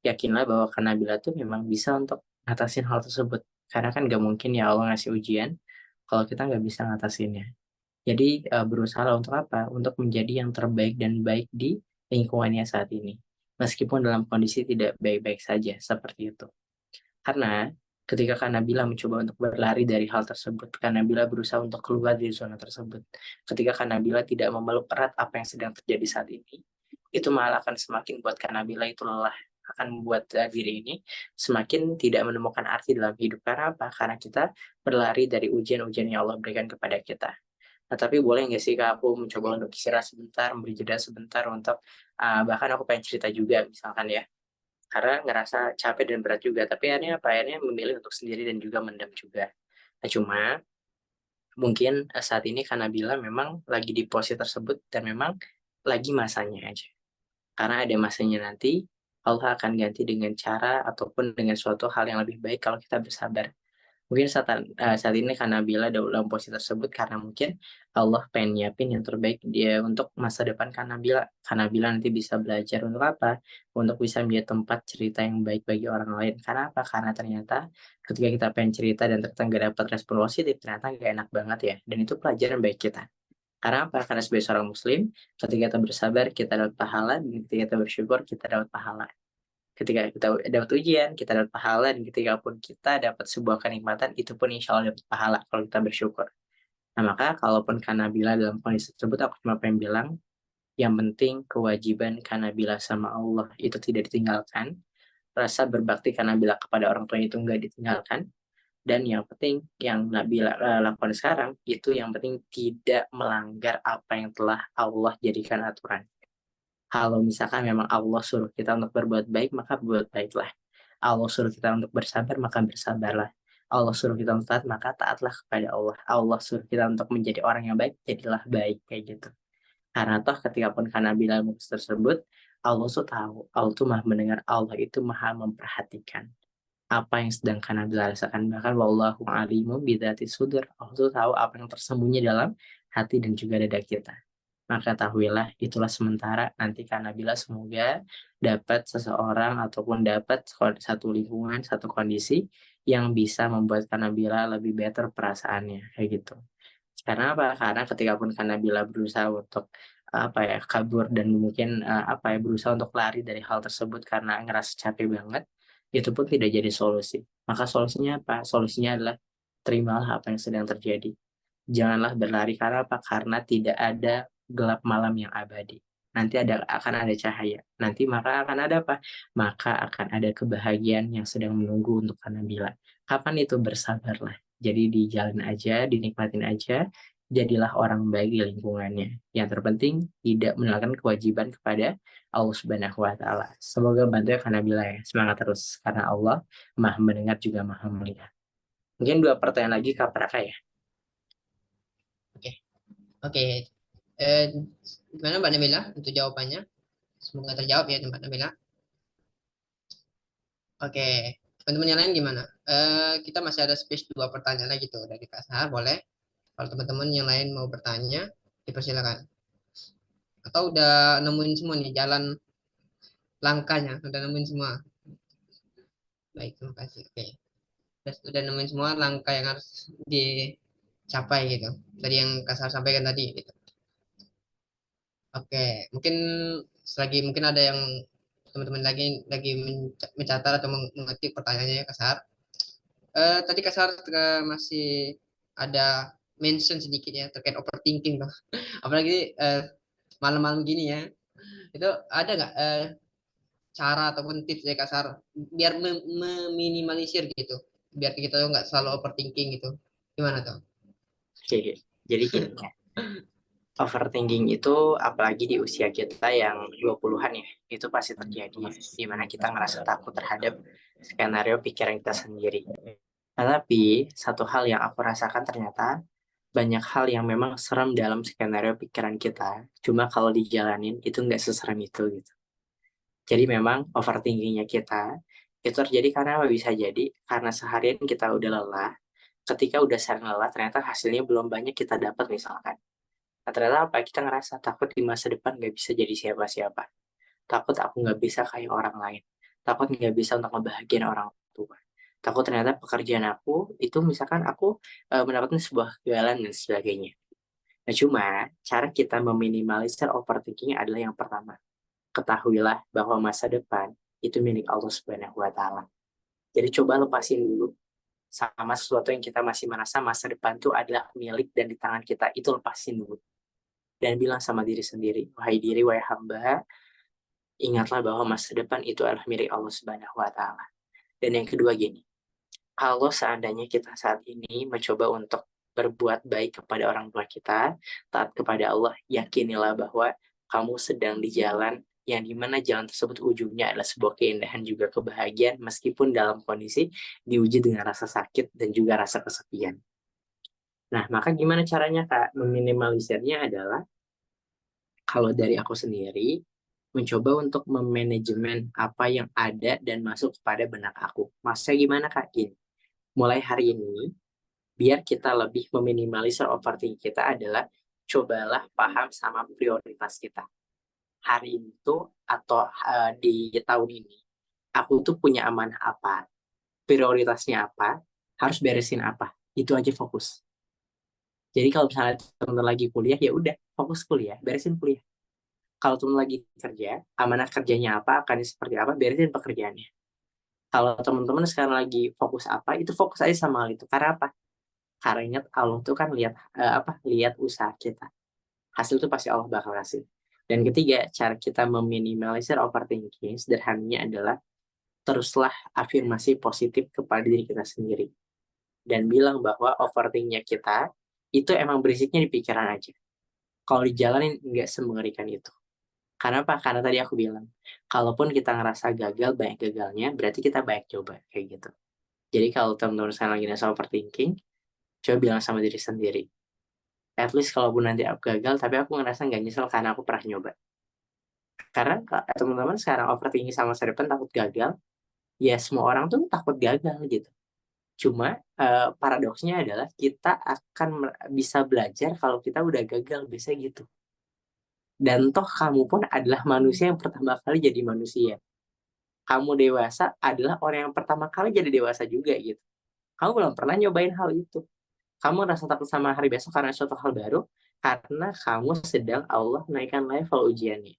yakinlah bahwa Kak Nabila tuh memang bisa untuk ngatasin hal tersebut. Karena kan gak mungkin ya Allah ngasih ujian kalau kita nggak bisa ngatasinnya. Jadi berusaha untuk apa? Untuk menjadi yang terbaik dan baik di lingkungannya saat ini. Meskipun dalam kondisi tidak baik-baik saja, seperti itu. Karena ketika Kak Nabila mencoba untuk berlari dari hal tersebut, Kak Nabila berusaha untuk keluar dari zona tersebut. Ketika Kak Nabila tidak memeluk erat apa yang sedang terjadi saat ini, itu malah akan semakin buat Kak Nabila itu lelah, akan membuat diri ini semakin tidak menemukan arti dalam hidup. Karena apa? Karena kita berlari dari ujian-ujian yang Allah berikan kepada kita. Nah, tapi boleh nggak sih Kak aku mencoba untuk istirahat sebentar, memberi jeda sebentar untuk bahkan aku pengen cerita juga misalkan ya, karena ngerasa capek dan berat juga, tapi akhirnya apa, akhirnya memilih untuk sendiri dan juga mendam juga. Nah, cuma mungkin saat ini karena Nabila memang lagi di posisi tersebut dan memang lagi masanya aja. Karena ada masanya nanti, Allah akan ganti dengan cara ataupun dengan suatu hal yang lebih baik kalau kita bersabar. Mungkin saat ini karena Nabila dalam posisi tersebut karena mungkin Allah pengen nyiapin yang terbaik dia untuk masa depan Kak Nabila. Kak Nabila nanti bisa belajar untuk apa? Untuk bisa menjadi tempat cerita yang baik bagi orang lain. Karena apa? Karena ternyata ketika kita pengen cerita dan ternyata nggak dapat respon positif, ternyata nggak enak banget ya. Dan itu pelajaran baik kita. Karena apa? Karena sebagai seorang muslim, ketika kita bersabar, kita dapat pahala, dan ketika kita bersyukur, kita dapat pahala. Ketika kita dapat ujian, kita dapat pahala, dan ketika pun kita dapat sebuah kenikmatan, itu pun insya Allah dapat pahala kalau kita bersyukur. Nah, maka kalaupun Kanabila dalam kondisi tersebut, aku cuma pengen bilang, yang penting kewajiban Kanabila sama Allah itu tidak ditinggalkan, rasa berbakti Kanabila kepada orang tua itu nggak ditinggalkan, dan yang penting yang Nabila lakukan sekarang, itu yang penting tidak melanggar apa yang telah Allah jadikan aturan. Kalau misalkan memang Allah suruh kita untuk berbuat baik, maka berbuat baiklah. Allah suruh kita untuk bersabar, maka bersabarlah. Allah suruh kita untuk taat, maka taatlah kepada Allah. Allah suruh kita untuk menjadi orang yang baik, jadilah baik, kayak gitu. Karena toh ketika pun karena bilang tersebut, Allah tuh tahu, Allah tuh maha mendengar, Allah itu maha memperhatikan apa yang sedang Kanabila rasakan. Bahkan wallahu alimu bidzati sudur. Allah tuh tahu apa yang tersembunyi dalam hati dan juga dada kita. maka ketahuilah itulah sementara. Nanti karena bila semoga dapat seseorang ataupun dapat satu lingkungan, satu kondisi yang bisa membuat Kanabila lebih better perasaannya kayak gitu. Karena apa? Karena ketika pun Kanabila berusaha untuk kabur dan mungkin berusaha untuk lari dari hal tersebut karena ngerasa capek banget, itu pun tidak jadi solusi. Maka solusinya apa? Solusinya adalah terimalah apa yang sedang terjadi. Janganlah berlari karena apa? Karena tidak ada gelap malam yang abadi. Nanti akan ada cahaya. Nanti maka akan ada apa? Maka akan ada kebahagiaan yang sedang menunggu untuk Kanabila. Kapan itu? Bersabarlah. Jadi dijalin aja, dinikmatin aja. Jadilah orang baik di lingkungannya. Yang terpenting tidak meninggalkan kewajiban kepada Allah Subhanahu wa taala. Semoga bantu ya Kanabila ya. Semangat terus karena Allah Maha mendengar juga Maha melihat. Mungkin 2 pertanyaan lagi Kak Praka ya. Oke. Oke. Eh, Gimana Mbak Nabila untuk jawabannya? Semoga terjawab ya Mbak Nabila. Oke. Teman-teman yang lain gimana? Kita masih ada space 2 pertanyaan lagi tuh dari Kak Sahar, boleh? Kalau teman-teman yang lain mau bertanya, dipersilakan. Atau udah nemuin semua nih jalan langkahnya, udah nemuin semua. Baik, terima kasih. Oke. Udah nemuin semua langkah yang harus dicapai gitu. Tadi yang Kak Sahar sampaikan tadi gitu. Oke, mungkin selagi mungkin ada yang teman-teman lagi mencatat atau mengetik pertanyaannya ya Kasar. Tadi Kasar masih ada mention sedikit ya terkait overthinking tuh. Apalagi malam-malam gini ya. Itu ada nggak cara ataupun tips ya Kasar biar meminimalisir gitu, biar kita tuh nggak selalu overthinking gitu. Gimana tuh? Oke, jadi gini ya. Overthinking itu apalagi di usia kita yang 20-an ya, itu pasti terjadi di mana kita ngerasa takut terhadap skenario pikiran kita sendiri. Tetapi satu hal yang aku rasakan ternyata banyak hal yang memang serem dalam skenario pikiran kita. Cuma kalau dijalanin itu nggak seserem itu gitu. Jadi memang overthinkingnya kita itu terjadi karena apa? Bisa jadi karena seharian kita udah lelah. Ketika udah sering lelah ternyata hasilnya belum banyak kita dapat misalkan. Nah, ternyata apa? Kita ngerasa takut di masa depan nggak bisa jadi siapa-siapa. Takut aku nggak bisa kayak orang lain. Takut nggak bisa untuk ngebahagiain orang tua. Takut ternyata pekerjaan aku itu misalkan aku mendapatkan sebuah kegagalan dan sebagainya. Nah, cuma cara kita meminimalisir overthinking adalah yang pertama. Ketahuilah bahwa masa depan itu milik Allah Subhanahu wa taala. Jadi coba lepasin dulu sama sesuatu yang kita masih merasa masa depan itu adalah milik dan di tangan kita, itu lepasin dulu. Dan bilang sama diri sendiri, wahai diri, wahai hamba, ingatlah bahwa masa depan itu adalah milik Allah Subhanahu wa taala. Dan yang kedua gini, kalau seandainya kita saat ini mencoba untuk berbuat baik kepada orang tua kita, taat kepada Allah, yakinilah bahwa kamu sedang di jalan yang dimana jalan tersebut ujungnya adalah sebuah keindahan juga kebahagiaan meskipun dalam kondisi diuji dengan rasa sakit dan juga rasa kesepian. Nah, maka gimana caranya Kak? Meminimalisirnya adalah kalau dari aku sendiri, mencoba untuk memanajemen apa yang ada dan masuk kepada benak aku. Maksudnya gimana Kak? Gini, mulai hari ini, biar kita lebih meminimalisir overthinking kita adalah cobalah paham sama prioritas kita. Hari ini tuh atau di tahun ini, aku tuh punya amanah apa, prioritasnya apa, harus beresin apa. Itu aja fokus. Jadi kalau misalnya teman-teman lagi kuliah, ya udah fokus kuliah, beresin kuliah. Kalau teman lagi kerja, amanah kerjanya apa, akan seperti apa, beresin pekerjaannya. Kalau teman-teman sekarang lagi fokus apa, itu fokus aja sama hal itu. Karena apa? Karena ingat Allah tuh kan lihat usaha kita. Hasil tuh pasti Allah bakal kasih. Dan ketiga, cara kita meminimalisir overthinking sederhananya adalah teruslah afirmasi positif kepada diri kita sendiri. Dan bilang bahwa overthinkingnya kita itu emang berisiknya di pikiran aja. Kalau dijalanin nggak semengerikan itu. Karena apa? Karena tadi aku bilang, kalaupun kita ngerasa gagal, banyak gagalnya, berarti kita banyak coba, kayak gitu. Jadi kalau teman-teman sekarang lagi ngerasa overthinking, coba bilang sama diri sendiri. At least kalaupun nanti aku gagal, tapi aku ngerasa nggak nyesel karena aku pernah nyoba. Karena teman-teman sekarang overthinking sama masa depan takut gagal, ya semua orang tuh takut gagal gitu. Cuma paradoksnya adalah kita akan bisa belajar kalau kita udah gagal, biasanya gitu. Dan toh kamu pun adalah manusia yang pertama kali jadi manusia. Kamu dewasa adalah orang yang pertama kali jadi dewasa juga gitu. Kamu belum pernah nyobain hal itu. Kamu rasa takut sama hari besok karena suatu hal baru, karena kamu sedang Allah naikkan level ujiannya.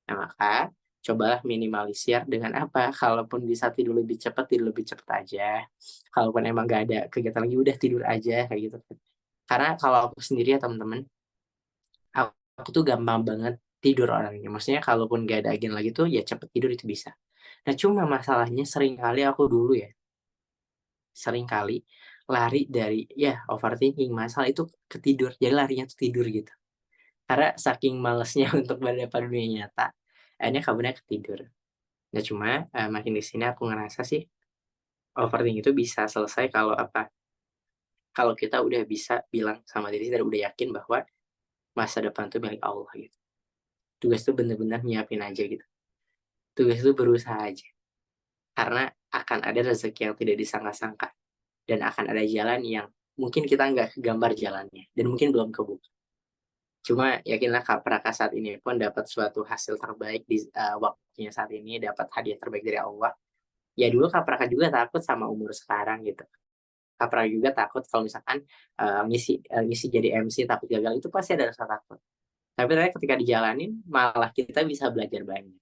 Nah, maka cobalah minimalisir dengan apa? Kalaupun bisa tidur lebih cepat aja. Kalaupun emang gak ada kegiatan lagi, udah tidur aja kayak gitu. Karena kalau aku sendiri ya teman-teman, aku tuh gampang banget tidur orangnya. Maksudnya kalaupun gak ada agenda lagi tuh ya cepet tidur itu bisa. Nah cuma masalahnya sering kali aku dulu ya, sering kali lari dari ya overthinking masalah itu ke tidur. Jadi larinya tuh tidur gitu. Karena saking malesnya untuk berhadapan pada dunia nyata, akhirnya kabarnya ketidur. Nah cuma makin di sini aku ngerasa sih overthinking itu bisa selesai kalau apa? Kalau kita udah bisa bilang sama diri dan udah yakin bahwa masa depan tuh milik Allah gitu. Tugas tuh bener-bener nyiapin aja gitu. Tugas itu berusaha aja. Karena akan ada rezeki yang tidak disangka-sangka. Dan akan ada jalan yang mungkin kita nggak kegambar jalannya. Dan mungkin belum kebuka. Cuma yakinlah Kak Praka saat ini pun dapat suatu hasil terbaik di waktunya saat ini. Dapat hadiah terbaik dari Allah. Ya dulu Kak Praka juga takut sama umur sekarang gitu. Kak Praka juga takut kalau misalkan ngisi jadi MC takut gagal itu pasti ada rasa takut. Tapi ternyata ketika dijalanin malah kita bisa belajar banyak.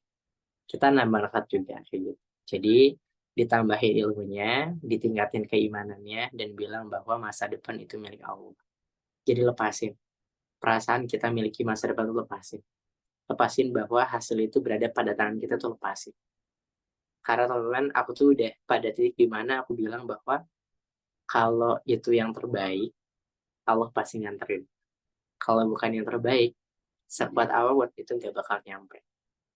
Kita nambah manfaat juga kayak gitu. Jadi ditambahin ilmunya, ditingkatin keimanannya, dan bilang bahwa masa depan itu milik Allah. Jadi lepasin. Perasaan kita miliki masa depan itu lepasin. Lepasin bahwa hasil itu berada pada tangan kita tuh lepasin. Karena teman-teman, aku tuh udah pada titik di mana aku bilang bahwa kalau itu yang terbaik, Allah pasti nganterin. Kalau bukan yang terbaik, sekuat apapun itu nggak bakal nyampe.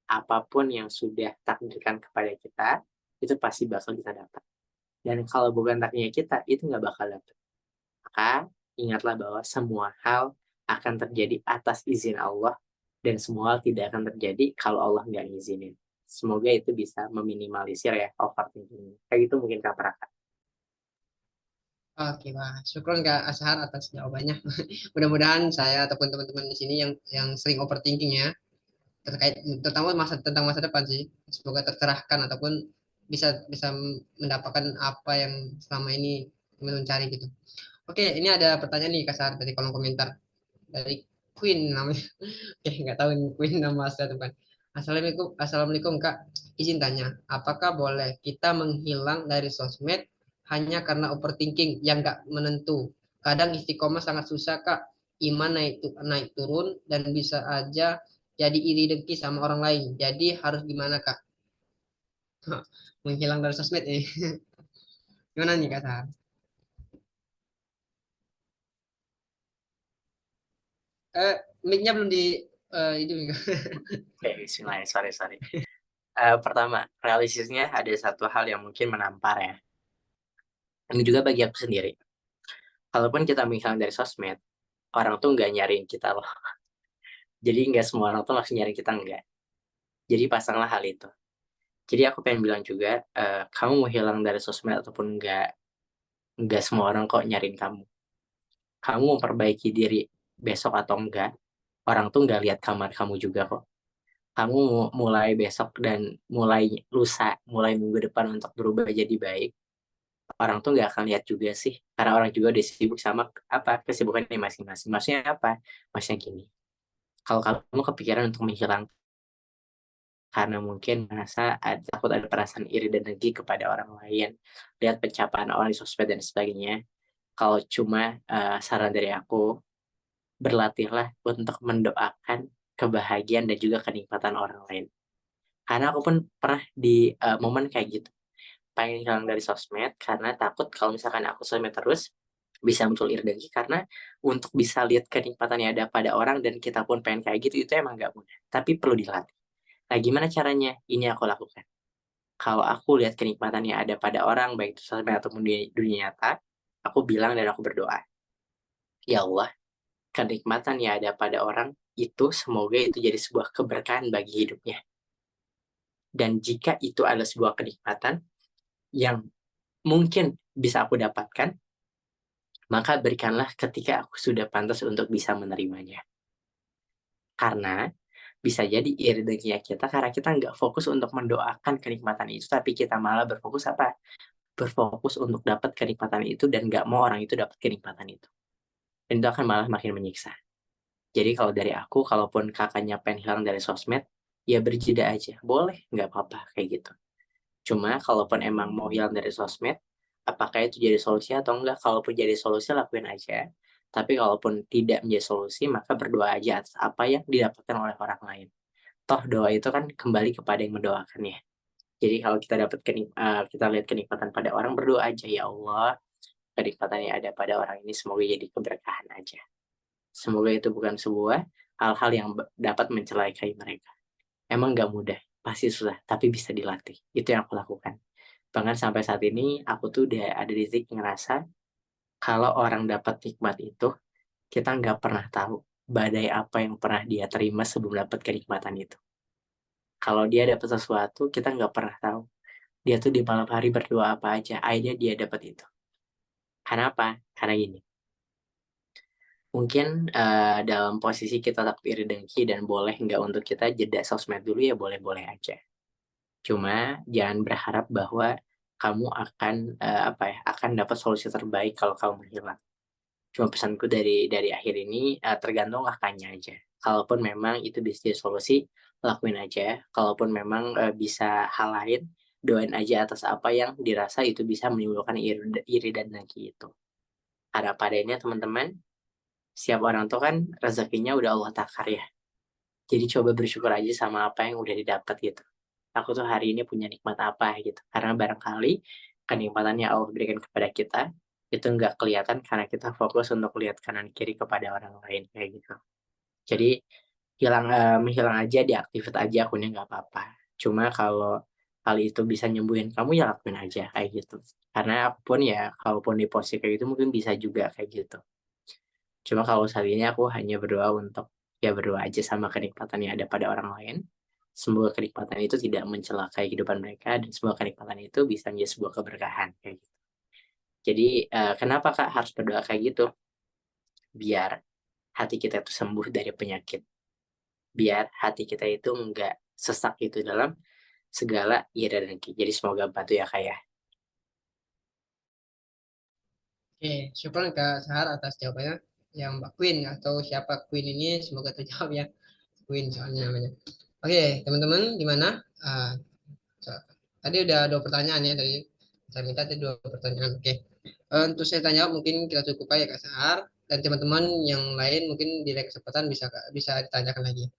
Apapun yang sudah takdirkan kepada kita, itu pasti bakal kita dapat. Dan kalau bukan takdirnya kita, itu nggak bakal dapat. Maka ingatlah bahwa semua hal akan terjadi atas izin Allah dan semua hal tidak akan terjadi kalau Allah nggak ngizinin. Semoga itu bisa meminimalisir ya overthinking. Kayak gitu mungkin Kak Praka. Oke, Wah. Syukron Kak Ashar atas jawabannya. Mudah-mudahan saya ataupun teman-teman di sini yang sering overthinking ya, terkait terutama tentang masa depan sih. Semoga tercerahkan ataupun bisa bisa mendapatkan apa yang selama ini mencari gitu. Oke, ini ada pertanyaan nih Kasar dari kolom komentar dari Queen namanya. Oke, nggak tahu ini Queen nama asli atau bukan. Assalamualaikum, Assalamualaikum Kak. Izin tanya, apakah boleh kita menghilang dari sosmed hanya karena overthinking yang nggak menentu? Kadang istiqomah sangat susah Kak. Iman naik turun dan bisa aja jadi iri dengki sama orang lain. Jadi harus gimana Kak? Menghilang dari sosmed ini. Gimana nih Kak Sahar? Eh, mic-nya belum di itu Kak. Oke, bismillah, sorry. Pertama, realistisnya ada satu hal yang mungkin menampar ya. Ini juga bagi aku sendiri. Kalaupun kita menghilang dari sosmed, orang tuh nggak nyariin kita loh. Jadi nggak semua orang tuh langsung nyariin kita, nggak. Jadi pasanglah hal itu. Jadi aku pengen bilang juga, kamu mau hilang dari sosmed ataupun nggak semua orang kok nyariin kamu. Kamu mau perbaiki diri besok atau enggak, orang tuh nggak lihat kamar kamu juga kok. Kamu mulai besok dan mulai lusa, mulai minggu depan untuk berubah jadi baik, orang tuh nggak akan lihat juga sih. Karena orang juga udah sibuk sama apa kesibukannya masing-masing. Maksudnya apa? Maksudnya gini, kalau kamu kepikiran untuk menghilang karena mungkin merasa takut ada perasaan iri dan dengki kepada orang lain, lihat pencapaian orang di sosmed dan sebagainya. Kalau cuma saran dari aku, berlatihlah untuk mendoakan kebahagiaan dan juga kenikmatan orang lain. Karena aku pun pernah di momen kayak gitu, pengen hilang dari sosmed karena takut kalau misalkan aku sosmed terus bisa muncul iri dengki karena untuk bisa lihat kenikmatan yang ada pada orang dan kita pun pengen kayak gitu itu emang nggak mudah, tapi perlu dilatih. Nah, gimana caranya? Ini aku lakukan. Kalau aku lihat kenikmatan yang ada pada orang, baik itu sosmed ataupun di dunia nyata, aku bilang dan aku berdoa, "Ya Allah, kenikmatan yang ada pada orang itu semoga itu jadi sebuah keberkahan bagi hidupnya. Dan jika itu adalah sebuah kenikmatan yang mungkin bisa aku dapatkan, maka berikanlah ketika aku sudah pantas untuk bisa menerimanya." Karena Bisa jadi iri dengkinya kita karena kita nggak fokus untuk mendoakan kenikmatan itu, tapi kita malah berfokus apa? Berfokus untuk dapat kenikmatan itu dan nggak mau orang itu dapat kenikmatan itu. Dan itu akan malah makin menyiksa. Jadi kalau dari aku, kalaupun kakaknya pengen hilang dari sosmed, ya berjeda aja. Boleh, nggak apa-apa kayak gitu. Cuma kalaupun emang mau hilang dari sosmed, apakah itu jadi solusi atau enggak? Kalaupun jadi solusi, lakuin aja. Tapi kalaupun tidak menjadi solusi, maka berdoa aja atas apa yang didapatkan oleh orang lain. Toh doa itu kan kembali kepada yang mendoakan ya. Jadi kalau kita dapat kita lihat kenikmatan pada orang, berdoa aja, ya Allah, kenikmatan yang ada pada orang ini semoga jadi keberkahan aja. Semoga itu bukan sebuah hal-hal yang dapat mencelakai mereka. Emang nggak mudah, pasti susah, tapi bisa dilatih. Itu yang aku lakukan. Bahkan sampai saat ini, aku tuh udah ada di titik ngerasa, kalau orang dapat nikmat itu, kita nggak pernah tahu badai apa yang pernah dia terima sebelum dapat kenikmatan itu. Kalau dia dapat sesuatu, kita nggak pernah tahu. Dia tuh di malam hari berdoa apa aja, akhirnya dia dapat itu. Karena apa? Karena gini, mungkin dalam posisi kita takut iri dengki dan boleh nggak untuk kita jeda sosmed dulu ya boleh-boleh aja. Cuma jangan berharap bahwa kamu akan apa ya, akan dapat solusi terbaik kalau kamu menghilang. Cuma pesanku dari akhir ini tergantung Kakaknya aja. Kalaupun memang itu bisa jadi solusi, lakuin aja. Kalaupun memang bisa hal lain, doain aja atas apa yang dirasa itu bisa menimbulkan iri dan dengki itu. Karena padanya teman-teman, setiap orang tuh kan rezekinya udah Allah takar ya. Jadi coba bersyukur aja sama apa yang udah didapat gitu. Aku tuh hari ini punya nikmat apa gitu. Karena barangkali kenikmatan yang Allah berikan kepada kita itu nggak kelihatan karena kita fokus untuk lihat kanan kiri kepada orang lain kayak gitu. Jadi menghilang aja, deactivate aja akunnya nggak apa-apa. Cuma kalau hal itu bisa nyembuhin kamu ya lakuin aja kayak gitu. Karena aku pun ya kalaupun di posisi kayak gitu mungkin bisa juga kayak gitu. Cuma kalau saat ini aku hanya berdoa untuk ya berdoa aja sama kenikmatan yang ada pada orang lain. Semoga kenikmatan itu tidak mencelakai kehidupan mereka dan semoga kenikmatan itu bisa menjadi sebuah keberkahan kayak gitu. Jadi kenapa Kak harus berdoa kayak gitu? Biar hati kita itu sembuh dari penyakit. Biar hati kita itu enggak sesak itu dalam segala ira dan dengki. Jadi semoga bantu ya Kak ya. Oke, syukur Kak Sahar atas jawabannya. Yang Mbak Queen atau siapa Queen ini semoga terjawab ya. Queen soalnya namanya. Oke, teman-teman gimana? Tadi udah 2 pertanyaan ya tadi. Saya minta tadi 2 pertanyaan. Oke. Untuk saya tanya mungkin kita cukup aja Kak Sahar dan teman-teman yang lain mungkin di lain kesempatan bisa ditanyakan lagi.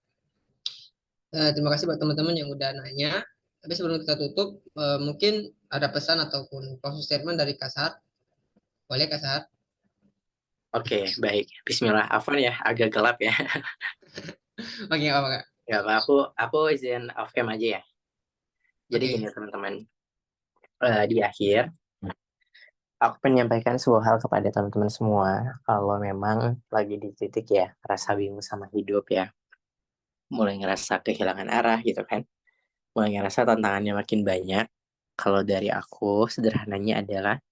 Terima kasih buat teman-teman yang udah nanya. Tapi sebelum kita tutup, mungkin ada pesan ataupun closing statement dari Kak Sahar. Boleh Kak Sahar? Oke, baik. Bismillah. Afwan ya, agak gelap ya. Oke, nggak apa Kak. Ya, Pak, aku izin off cam aja ya. Jadi gini Oke. teman-teman, di akhir aku menyampaikan sebuah hal kepada teman-teman semua, kalau memang lagi di titik ya, rasa bingung sama hidup ya, mulai ngerasa kehilangan arah gitu kan, mulai ngerasa tantangannya makin banyak. Kalau dari aku, sederhananya adalah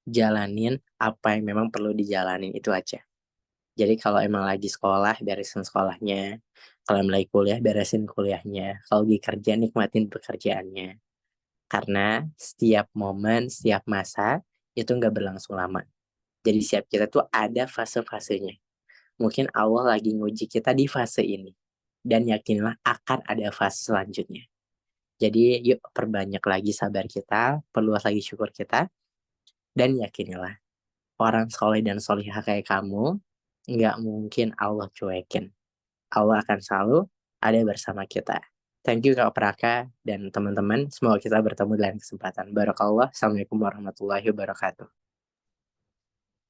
jalanin apa yang memang perlu dijalanin itu aja. Jadi kalau emang lagi sekolah, beresin sekolahnya. Kalau emang lagi kuliah, beresin kuliahnya. Kalau lagi kerja, nikmatin pekerjaannya. Karena setiap momen, setiap masa, itu nggak berlangsung lama. Jadi setiap kita tuh ada fase-fasenya. Mungkin Allah lagi nguji kita di fase ini. Dan yakinlah akan ada fase selanjutnya. Jadi yuk perbanyak lagi sabar kita, perluas lagi syukur kita, dan yakinilah orang soleh dan solihah kayak kamu, nggak mungkin Allah cuekin. Allah akan selalu ada bersama kita. Thank you Kak Praka dan teman-teman. Semoga kita bertemu di lain kesempatan. Barakallah. Assalamualaikum warahmatullahi wabarakatuh.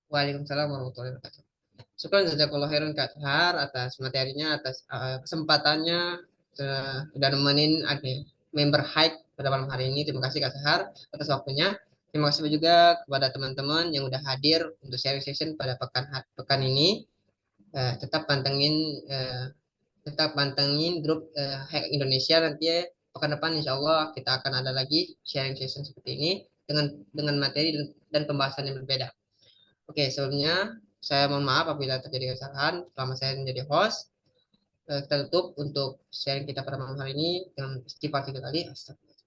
Waalaikumsalam warahmatullahi wabarakatuh. Syukur jazakallah khairan Kak Sahar atas materinya, atas kesempatannya sudah nemenin member Hike pada malam hari ini. Terima kasih Kak Sahar atas waktunya. Terima kasih juga kepada teman-teman yang udah hadir untuk sharing session pada pekan ini. Tetap pantengin grup Hack Indonesia nanti ya, pekan depan insya Allah kita akan ada lagi sharing session seperti ini dengan materi dan pembahasan yang berbeda. Oke, sebelumnya saya mohon maaf apabila terjadi kesalahan selama saya menjadi host. Kita tutup untuk sharing kita pada malam hari ini dengan istighfar 3 kali. Astagfirullah.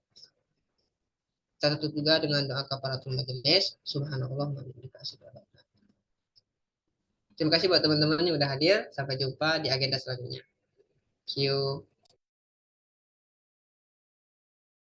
Kita tutup juga dengan doa kafaratul majelis. Subhanallah wa bihamdihi asyhadu an la ilaha illa anta. Terima kasih buat teman-teman yang udah hadir. Sampai jumpa di agenda selanjutnya. See you.